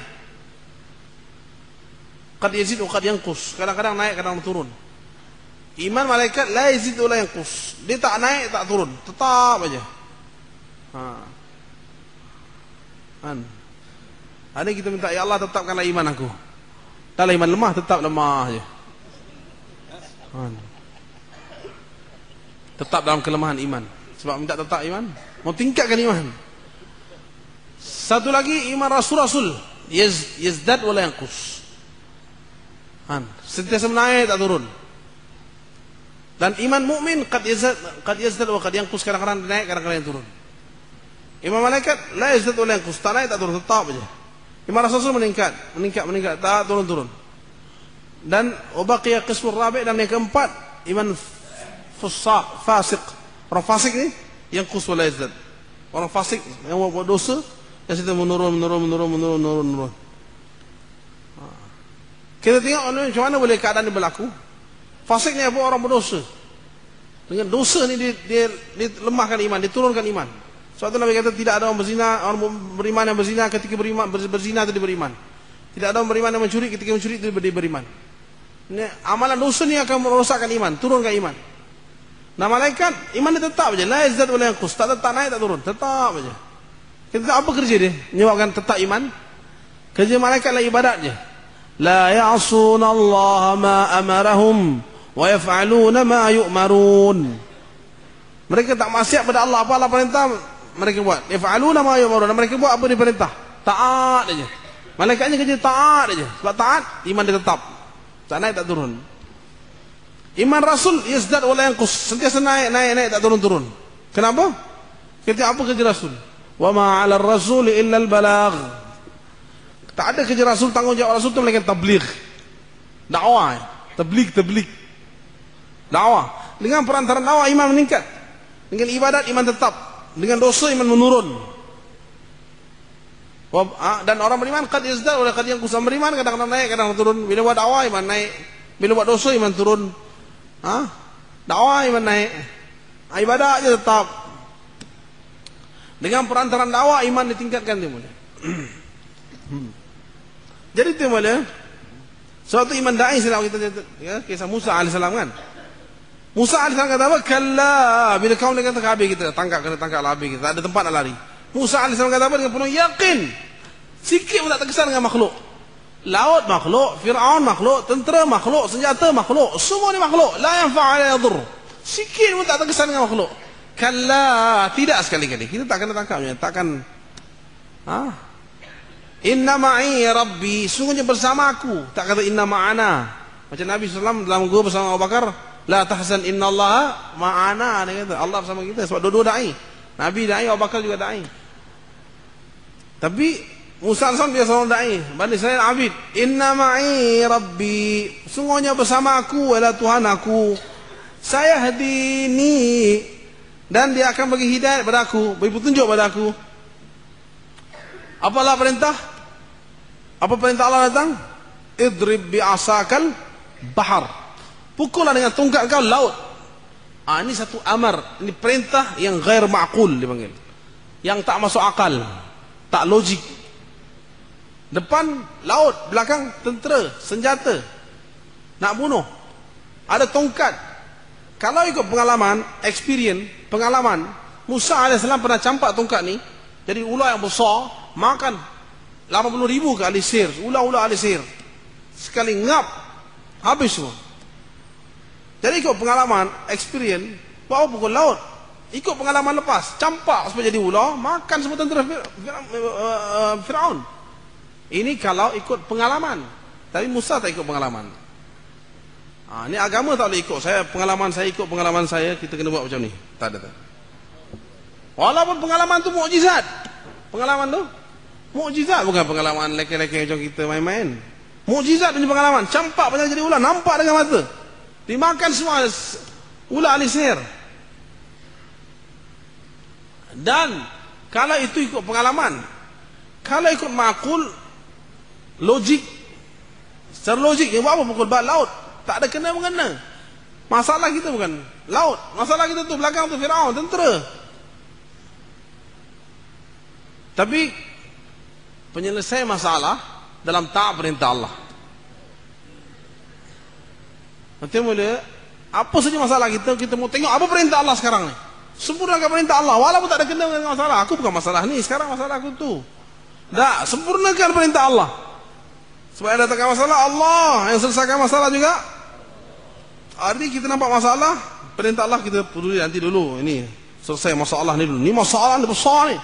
qad yazid wa qad yanqus, kadang-kadang naik, kadang turun. Iman malaikat la yazid wa la yanqus, dia tak naik tak turun, tetap aja. Hari kita minta, ya Allah tetapkanlah iman aku. Kalau iman lemah, tetap lemah aja. Tetap dalam kelemahan iman. Sebab minta tetap iman, mau tingkatkan iman. Satu lagi, iman rasul-rasul yazdad wa la yanqus. Sentiasa naik tak turun. Dan iman mukmin qad yazdad wa qad yanqus, kadang-kadang naik, kadang-kadang turun. Iman malaikat la yazdad wa la yanqus, tak naik tak turun, tetap aja. Iman rasul meningkat, tak turun-turun. Dan wabaqiya qismur rabi', dan yang keempat, iman fasik. Orang fasik ni yang qus wa la yazdad. Orang fasik yang buat dosa, yang situ menurun. Kita tengok macam mana boleh keadaan ini berlaku. Fasik ni apa? Orang berdosa. Dengan dosa ni dia lemahkan iman, dia turunkan iman. Sebab tu Nabi kata tidak ada orang berzina, orang beriman yang berzina ketika berzina itu dia beriman. Tidak ada orang beriman yang mencuri, ketika mencuri itu dia beriman. Ini, amalan dosa ni akan merosakkan iman, turunkan iman. Nah malaikat, iman dia tetap aja, la yazdad wa la yanqus, tak naik tak turun, tetap aja. Kita apa kerja dia? Menyebabkan tetap iman. Kerja malaikat adalah ibadat je. La ya'suna Allah ma amarahum wa yaf'aluna ma yu'marun. Mereka tak maksiat pada Allah, apa Allah perintah mereka buat. Yaf'aluna ma yu'marun, mereka buat apa diperintah. Taat aja. Malaikatnya kerja taat aja. Sebab taat, iman dia tetap. Tak naik tak turun. Iman Rasul yazdad wa la yanqus, sentiasa naik tak turun. Kenapa? Kita apa kerja Rasul? Wa ma 'ala ar-rasul illa al-balagh. Tak ada kerja Rasul, tanggungjawab Rasul itu melainkan tabligh. Dakwah, tabligh. Dakwah. Dengan perantaran dakwah iman meningkat. Dengan ibadat iman tetap. Dengan dosa iman menurun. Dan orang beriman qad yazdad wa qad yanqus, beriman kadang-kadang naik, kadang-kadang turun. Bila buat dakwah iman naik, bila buat dosa iman turun. Dakwah iman naik, ibadat aja tetap. Dengan perantaran dakwah iman ditingkatkan dia mulia. Jadi itu mulia. Suatu iman da'i silap kita ya, kisah Musa AS kan. Musa AS kata apa? Kalla, bila kaum dia kata habis kita kena tangkap habis kita, tak ada tempat nak lari. Musa AS kata apa? Dengan penuh yakin. Sikit pun tak terkesan dengan makhluk. Laut makhluk, Fir'aun makhluk, tentera makhluk, senjata makhluk, semua ni makhluk. La yanfa' la yadur. Sikit pun tak terkesan dengan makhluk. Kalla, tidak sekali-kali. Kita tak kena tangkapnya, takkan. Inna ma'i Rabbi, sungguhnya bersama aku. Tak kata inna ma'ana. Macam Nabi SAW dalam gua bersama Abu Bakar, la tahzan inna Allah ma'ana. Dia kata Allah bersama kita. Sebab dua-dua da'i. Nabi da'i, Abu Bakar juga da'i. Tapi Musa AS dia seorang da'i. Bani Israil abid. Inna ma'i Rabbi, sungguhnya bersama aku adalah Tuhan aku. saya hadir ni, dan dia akan bagi hidayat pada aku, bagi petunjuk pada aku. Apalah perintah? Apa perintah Allah datang? Idrib bi'asakal bahar. Pukullah dengan tongkat kau laut. Ini satu amar, ini perintah yang ghair ma'qul dipanggil. Yang tak masuk akal, tak logik. Depan laut, belakang tentera, senjata, nak bunuh. Ada tongkat. Kalau ikut pengalaman, experience, pengalaman, Musa AS pernah campak tongkat ni, jadi ular yang besar, makan 80,000 ke alisir, ular-ular alisir. Sekali ngap, habis semua. Jadi ikut pengalaman, experience, bawa pukul laut. Ikut pengalaman lepas, campak supaya jadi ular, makan semua tentera Firaun. Ini kalau ikut pengalaman. Tapi Musa tak ikut pengalaman. Ini agama tak boleh ikut. Pengalaman saya ikut pengalaman saya, kita kena buat macam ni. Tak ada. Walaupun pengalaman tu mukjizat. Pengalaman tu mukjizat, bukan pengalaman leke-leke macam kita main-main. Mukjizat punya pengalaman. Campak banyak jadi ular, nampak dengan mata. Dimakan semua ular alisir. Dan kalau itu ikut pengalaman, kalau ikut makul, logik, secara logik, yang buat apa pukul bak laut? Tak ada kena-mengena. Masalah kita bukan laut. Masalah kita tu belakang tu Firaun, tentera. Tapi penyelesaian masalah dalam taat perintah Allah. Nanti mula, apa saja masalah kita mau tengok apa perintah Allah sekarang ni. Sempurnakan perintah Allah, walaupun tak ada kena dengan masalah. Aku bukan masalah ni, sekarang masalah aku tu. Tak, sempurnakan perintah Allah. Sebab ada datangkan masalah, Allah yang selesaikan masalah juga. Hari kita nampak masalah, perintah Allah kita peduli nanti dulu. Ini selesai masalah ni dulu. Ni masalah ni besar ni.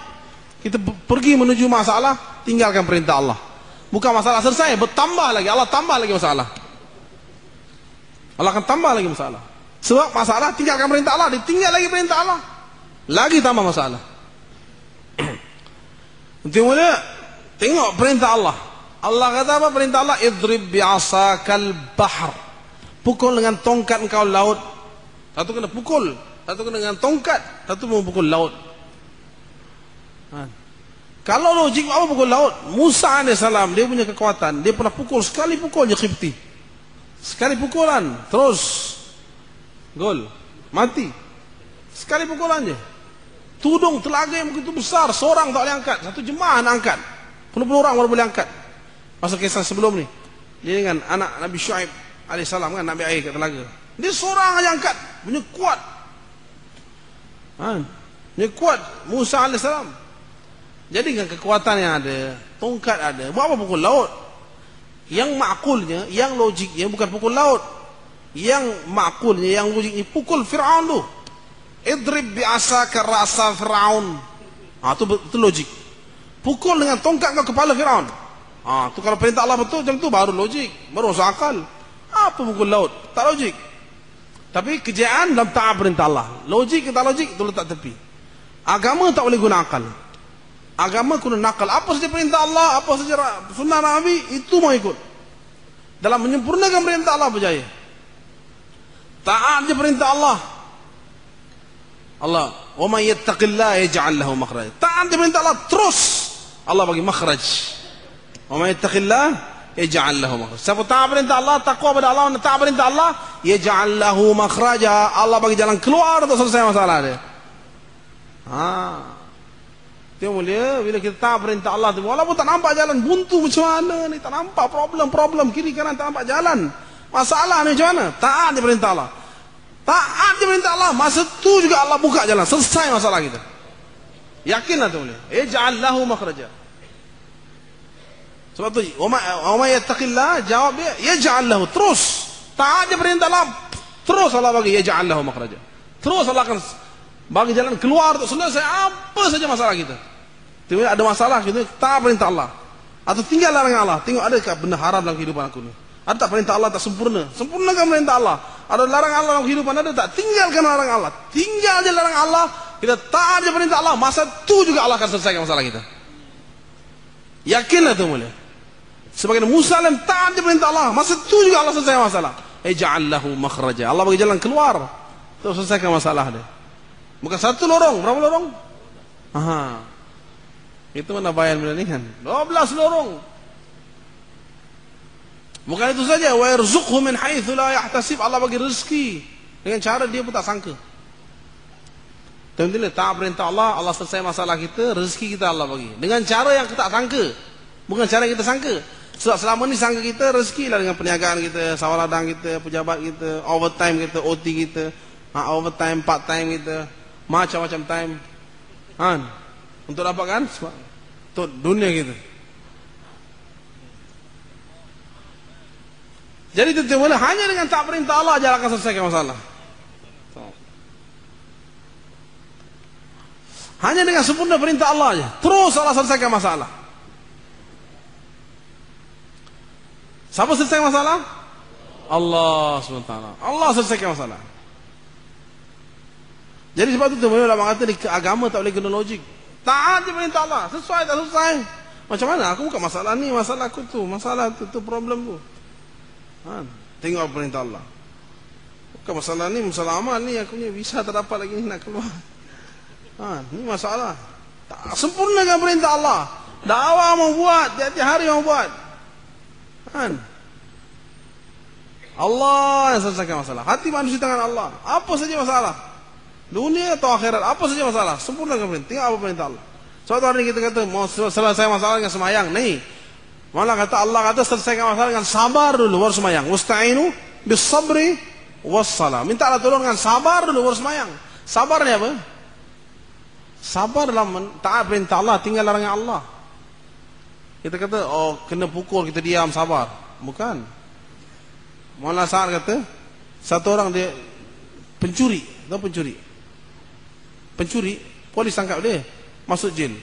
Kita pergi menuju masalah, tinggalkan perintah Allah. Bukan masalah selesai, bertambah lagi. Allah tambah lagi masalah. Allah akan tambah lagi masalah. Sebab masalah tinggalkan perintah Allah, ditinggal lagi perintah Allah, lagi tambah masalah. Tengok perintah Allah. Allah kata apa perintah Allah? Idrib bi'asakal bahr. Pukul dengan tongkat engkau laut. Satu kena pukul, satu kena dengan tongkat, satu mau pukul laut. Kalau logik apa pukul laut? Musa AS dia punya kekuatan, dia pernah pukul sekali, pukul je Qibti. Sekali pukulan, terus gol, mati. Sekali pukulan je. Tudung telaga yang begitu besar, seorang tak boleh angkat, satu jemaah nak angkat. Puluh-puluh orang baru boleh angkat. Masa kisah sebelum ni, dia dengan anak Nabi Syuaib AS kan, nak ambil air kat telaga. Dia seorang aja angkat, punya kuat. Punya kuat Musa AS. Jadi dengan kekuatan yang ada, tongkat ada, buat apa pukul laut? Yang makulnya, yang logiknya bukan pukul laut. Yang makulnya, yang logiknya pukul Fir'aun tu. Idrib bi'asaka ra'sa Fir'aun. Itu logik. Pukul dengan tongkat kau kepala Fir'aun. Tu kalau perintah Allah betul macam tu baru logik, baru masuk akal. Apa pukul laut? Tak logik. Tapi kejayaan dalam taat perintah Allah. Logik kita logik, itu letak tepi. Agama tak boleh guna akal. Agama guna nakal. Apa saja perintah Allah, apa saja sunnah Nabi, itu mau ikut. Dalam menyempurnakan perintah Allah berjaya. Taat je perintah Allah. Allah, wa may yattaqillaha yaj'al lahu makhraj. Taat je perintah Allah, terus Allah bagi makhraj. Wa may yattaqillaha yaj'al lahu makhraj. Siapa taat perintah Allah, takwa pada Allah, taat perintah Allah, yaj'al lahu makhraja. Allah bagi jalan keluar untuk selesai masalah dia. Dia mulia bila kita taat perintah Allah tu, walaupun tak nampak jalan buntu macam mana ni, tak nampak problem kiri kanan, tak nampak jalan, masalah ni macam mana, taat je perintah Allah. Taat je perintah Allah, masa tu juga Allah buka jalan, selesai masalah kita. Yakinlah tu mulia. Ij'al lahu makhraja. Sebab tu wa may yattaqillah, jawab dia yaj'al lahu, terus taat je perintah Allah, terus Allah bagi yaj'al lahu makhraja. Terus Allah akan bagi jalan keluar untuk selesai apa saja masalah kita. Tiba-tiba ada masalah kita, taat perintah Allah atau tinggal larangan Allah. Tengok adakah benda haram dalam kehidupan aku ni? Ada tak perintah Allah tak sempurna? Sempurnakan perintah Allah. Ada larangan Allah dalam kehidupan, ada tak? Tinggalkan larangan Allah. Tinggal je larangan Allah, kita taat je perintah Allah, masa tu juga Allah akan selesaikan masalah kita. Yakinlah tu mulia. Sebagai Musa taat je perintah Allah, masa tu juga Allah selesai masalah. Ij'al lahu makhraja. Allah bagi jalan keluar. untuk selesaikan masalah dia. Bukan satu lorong, berapa lorong? Aha. Itu mana bayan bila ni kan? 12 lorong. Bukan itu saja, wa yarzuqhu min haitsu la yahtasib, Allah bagi rezeki dengan cara dia pun tak sangka. Tentunya taat perintah Allah, Allah selesai masalah kita, rezeki kita Allah bagi dengan cara yang kita tak sangka, bukan cara yang kita sangka. Sebab selama ni sangka kita rezeki lah dengan perniagaan kita, sawah ladang kita, pejabat kita, overtime kita, OT kita, overtime, part time kita, macam-macam time, kan? Untuk dapatkan untuk dunia kita. Jadi tentu hanya dengan taat perintah Allah aja akan selesaikan masalah. Hanya dengan sempurna perintah Allah aja, terus Allah selesaikan masalah. Siapa selesai masalah? Allah SWT. Allah selesaikan masalah. Jadi sebab itu ulama kata di agama tak boleh guna logik. Taat je perintah Allah, sesuai tak sesuai. Macam mana? Aku bukan masalah ni, masalah aku tu, masalah tu problem tu. Tengok perintah Allah. Bukan masalah ni, masalah amal ni, aku punya visa tak dapat lagi ni nak keluar. Ini masalah. Tak sempurnakan perintah Allah. Dakwah mau buat, tiap-tiap hari mau buat. Allah yang selesaikan masalah. Hati manusia tangan Allah. Apa saja masalah, dunia atau akhirat, apa saja masalah, sempurnakan perintah. Tengok apa perintah Allah. Suatu hari kita kata mau selesai masalah dengan semayang. Nih, malah kata Allah kata selesaikan masalah dengan sabar dulu baru semayang. Wasta'inu bis sabri was salah. Mintalah tolong dengan sabar dulu baru semayang. Sabar ni apa? Sabar dalam taat perintah Allah, tinggal larangan Allah. Kita kata, oh kena pukul, kita diam, sabar. Bukan. Malah saat kata, satu orang dia pencuri, tahu pencuri? Pencuri, polis tangkap dia, masuk jail.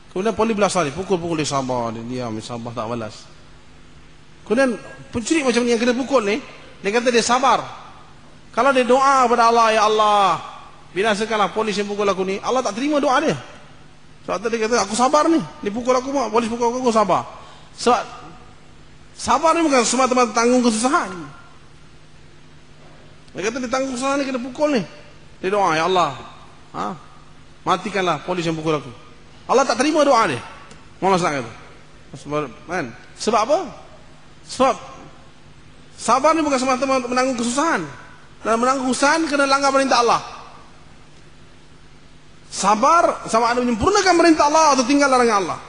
Kemudian polis belas hari, pukul-pukul dia, sabar, dia diam, sabar, tak balas. Kemudian pencuri macam ni yang kena pukul ni, dia kata dia sabar. Kalau dia doa kepada Allah, ya Allah, binasakanlah polis yang pukul aku ni, Allah tak terima doa dia. Sebab dia kata, aku sabar ni, dia pukul aku, polis pukul aku sabar. Sebab sabar ni bukan semata-mata tanggung kesusahan. Dia kata dia tanggung kesusahan ni, kena pukul ni, dia doa, ya Allah, matikanlah polis yang pukul aku. Allah tak terima doa dia. Malah nak kata. Sebab apa? Sebab sabar ni bukan semata-mata menanggung kesusahan. Dan menanggung kesusahan kena langgar perintah Allah. Sabar sama ada menyempurnakan perintah Allah atau tinggal larangan Allah.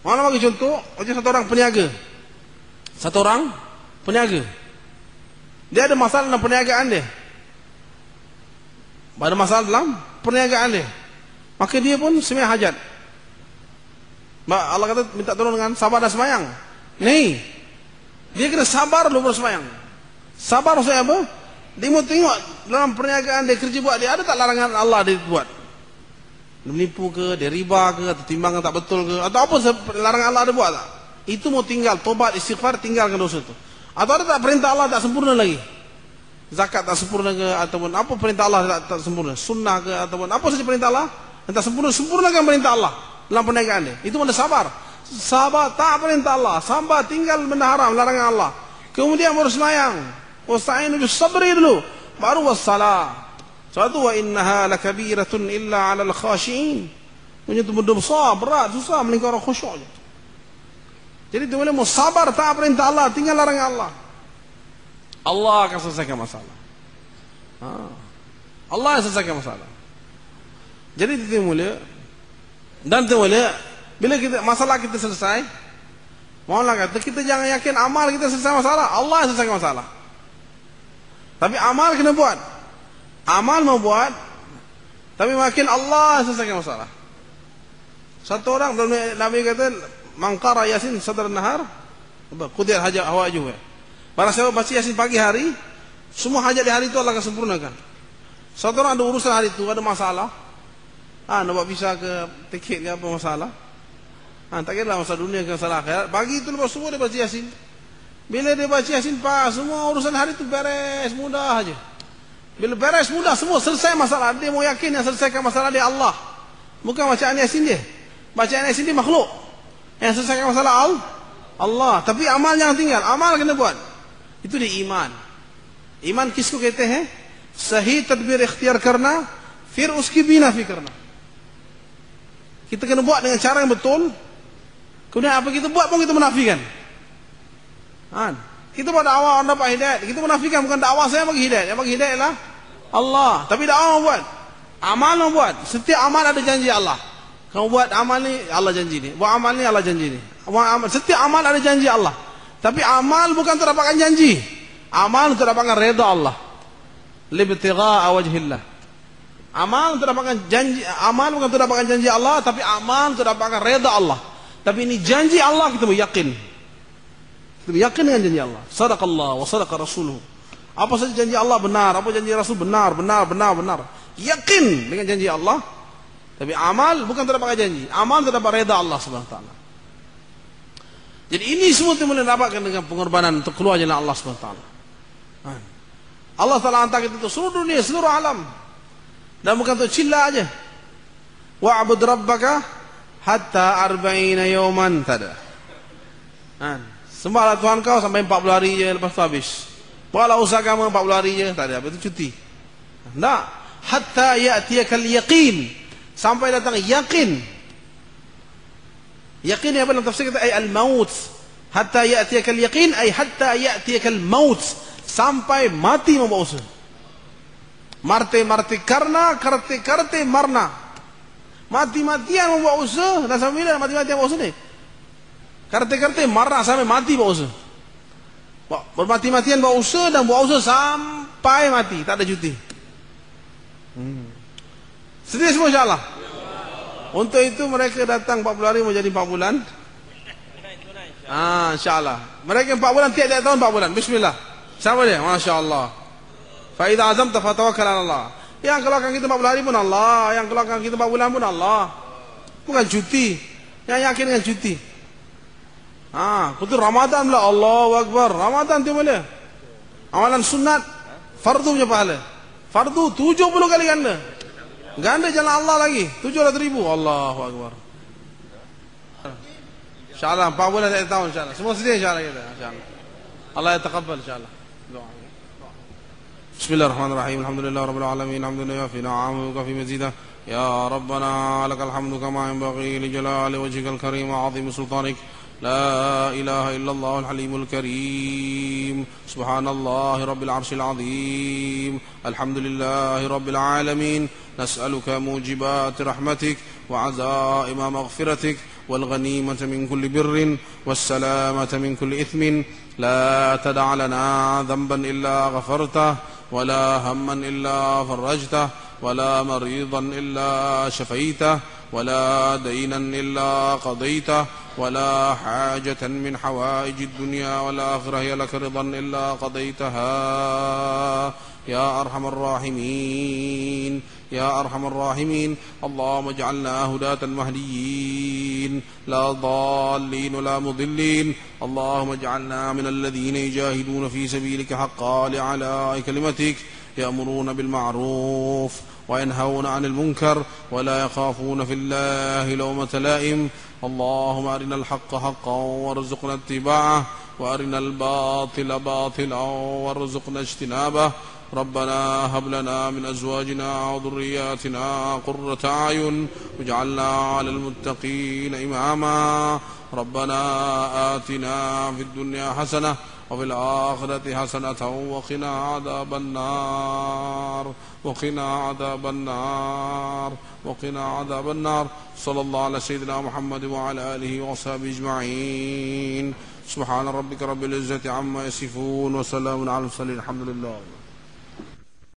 Mana bagi contoh, macam satu orang peniaga. Satu orang peniaga. Dia ada masalah dalam perniagaan dia. Ada masalah dalam perniagaan dia. Maka dia pun sembahyang hajat. Allah kata minta tolong dengan sabar dan sembahyang. Nih, dia kena sabar dulu baru sembahyang. Sabar maksudnya apa? Dia mau tengok dalam perniagaan dia, kerja buat dia, ada tak larangan Allah dia buat? Dia menipu ke, dia riba ke, atau timbangan tak betul ke, atau apa larangan Allah dia buat tak? Itu mau tinggal, tobat, istighfar, tinggalkan dosa itu. Atau ada tak perintah Allah tak sempurna lagi? Zakat tak sempurna ke, ataupun apa perintah Allah tak sempurna? Sunnah ke, ataupun apa saja perintah Allah yang tak sempurna, sempurnakan perintah Allah dalam perniagaan dia. Itu mana sabar. Sabar tak perintah Allah, sabar tinggal benda haram, larangan Allah. Kemudian baru sembahyang. Wasta'inu bis sabri dulu, baru wassalah. Satu, wa innaha lakabiratun illa 'alal khashiin. Punya tu benda besar, berat, susah melingkar orang khusyuk je. Jadi tu boleh mau sabar tak perintah Allah, tinggal larangan Allah. Allah akan selesaikan masalah. Allah yang selesaikan masalah. Jadi itu mulia. Dan itu mulia, bila kita masalah kita selesai, maulah kata kita jangan yakin amal kita selesai masalah, Allah yang selesaikan masalah. Tapi amal kena buat. Amal mau buat, tapi makin Allah selesaikan masalah. Satu orang Nabi kata, man qara yasin sadar nahar, qudiyat hajat hawajuh. Barang siapa baca yasin pagi hari, semua hajat di hari itu Allah akan sempurnakan. Satu orang ada urusan hari itu, ada masalah. Nak buat visa ke, tiket ke, apa masalah. Tak kira lah masalah dunia ke masalah akhirat. Pagi itu lepas semua dia baca yasin. Bila dia baca yasin, semua urusan hari itu beres, mudah aja. Bila beres mudah, semua selesai masalah. Dia mau yakin yang selesaikan masalah dia Allah. Bukan bacaan yasin dia. Bacaan yasin dia makhluk. Yang selesaikan masalah Allah. Tapi amal jangan tinggal. Amal kena buat. Itu dia iman. ईमान किसको कहते हैं? सही तदबीर इख्तियार करना, फिर उसकी भी nafi करना. Kita kena buat dengan cara yang betul. Kemudian apa kita buat pun kita menafikan. Kita buat dakwah orang dapat hidayat, kita menafikan bukan dakwah saya bagi hidayat. Yang bagi hidayat lah Allah. Tapi dakwah buat, amal buat. Setiap amal ada janji Allah. Kamu buat amal ni Allah janji ni, buat amal ni Allah janji ni. Setiap amal ada janji Allah. Tapi amal bukan untuk dapatkan janji. Amal untuk dapatkan redha Allah. Libtigha'a wajhillah. Amal untuk dapatkan janji, amal bukan untuk dapatkan janji Allah, tapi amal untuk dapatkan redha Allah. Tapi ini janji Allah, kita yakin. Kita yakin dengan janji Allah. Sadaqallah wa sadaqa rasuluh. Apa saja janji Allah benar, apa janji Rasul benar. Yakin dengan janji Allah. Tapi amal bukan untuk dapatkan janji. Amal untuk dapat redha Allah Subhanahu wa taala. Jadi ini semua kita boleh dapatkan dengan pengorbanan untuk keluar jalan Allah Subhanahu wa taala. Allah Taala hantar kita ke seluruh dunia, seluruh alam. Dan bukan untuk cilla aja. Wa'bud rabbaka hatta 40 yawman tada. Sembahlah Tuhan kau sampai 40 hari je, lepas tu habis. Buatlah usaha kamu 40 hari je, tak ada, itu cuti. Tak. Hatta ya'tiyakal yaqin. Sampai datang yakin. Yakin ni apa dalam tafsir kata ay al-maut. Hatta ya'tiyakal yaqin ay hatta ya'tiyakal maut. Sampai mati membawa usaha. Marte karna, karte marna. Mati-matian membawa usaha. Dan sampai bila mati-matian membawa usaha ni? Karte marna sampai mati bawa usaha. Bermati-matian bawa usaha dan bawa usaha sampai mati, tak ada cuti. Sedia semua insyaAllah. Untuk itu mereka datang 40 hari mau jadi 4 bulan. InsyaAllah. Mereka 4 bulan tiap-tiap tahun 4 bulan. Bismillah. Siapa dia? Masya Allah. Fa'idha azamta fatawakkal ala Allah. Yang keluarkan kita 40 hari pun Allah. Yang keluarkan kita 4 bulan pun Allah. Bukan cuti. Yang yakin dengan cuti. Kutu Ramadan pula, Allahu Akbar. Ramadan tu boleh. Amalan sunat, fardu punya pahala. Fardu 70 kali ganda. Ganda jalan Allah lagi, 700,000. Allahu Akbar. InsyaAllah 4 bulan dari tahun insyaAllah. Semua sedia insyaAllah kita. InsyaAllah. Allah ya taqabbal insyaAllah. Bismillahirrahmanirrahim. Alhamdulillah Rabbil Alamin. Alhamdulillah fi na'amu wa fi mazidah. Ya Rabbana lakal hamdu kama yanbaghi li jalali wajhikal karim wa 'azimi sultanik. لا إله إلا الله الحليم الكريم سبحان الله رب العرش العظيم الحمد لله رب العالمين نسألك موجبات رحمتك وعزائم مغفرتك والغنيمة من كل بر والسلامة من كل إثم لا تدع لنا ذنبا إلا غفرته ولا هما إلا فرجته ولا مريضا إلا شفيته ولا دينا إلا قضيته ولا حاجة من حوائج الدنيا والآخرة هي لك رضا إلا قضيتها يا أرحم الراحمين يا أرحم الراحمين اللهم اجعلنا هداة مهديين لا ضالين ولا مضلين اللهم اجعلنا من الذين يجاهدون في سبيلك حقا لعلاء كلمتك يأمرون بالمعروف وينهون عن المنكر ولا يخافون في الله لومة لائم اللهم أرنا الحق حقا وارزقنا اتباعه وأرنا الباطل باطلا وارزقنا اجتنابه ربنا هب لنا من أزواجنا وذرياتنا قرة أعين واجعلنا على المتقين إماما ربنا آتنا في الدنيا حسنة وفي الآخرة حسنة وقنا عذاب النار وقنا عذاب النار وقنا عذاب النار صلى الله على سيدنا محمد وعلى آله وصحبه أجمعين سبحان ربك رب العزة عما يصفون وسلام على المرسلين الحمد لله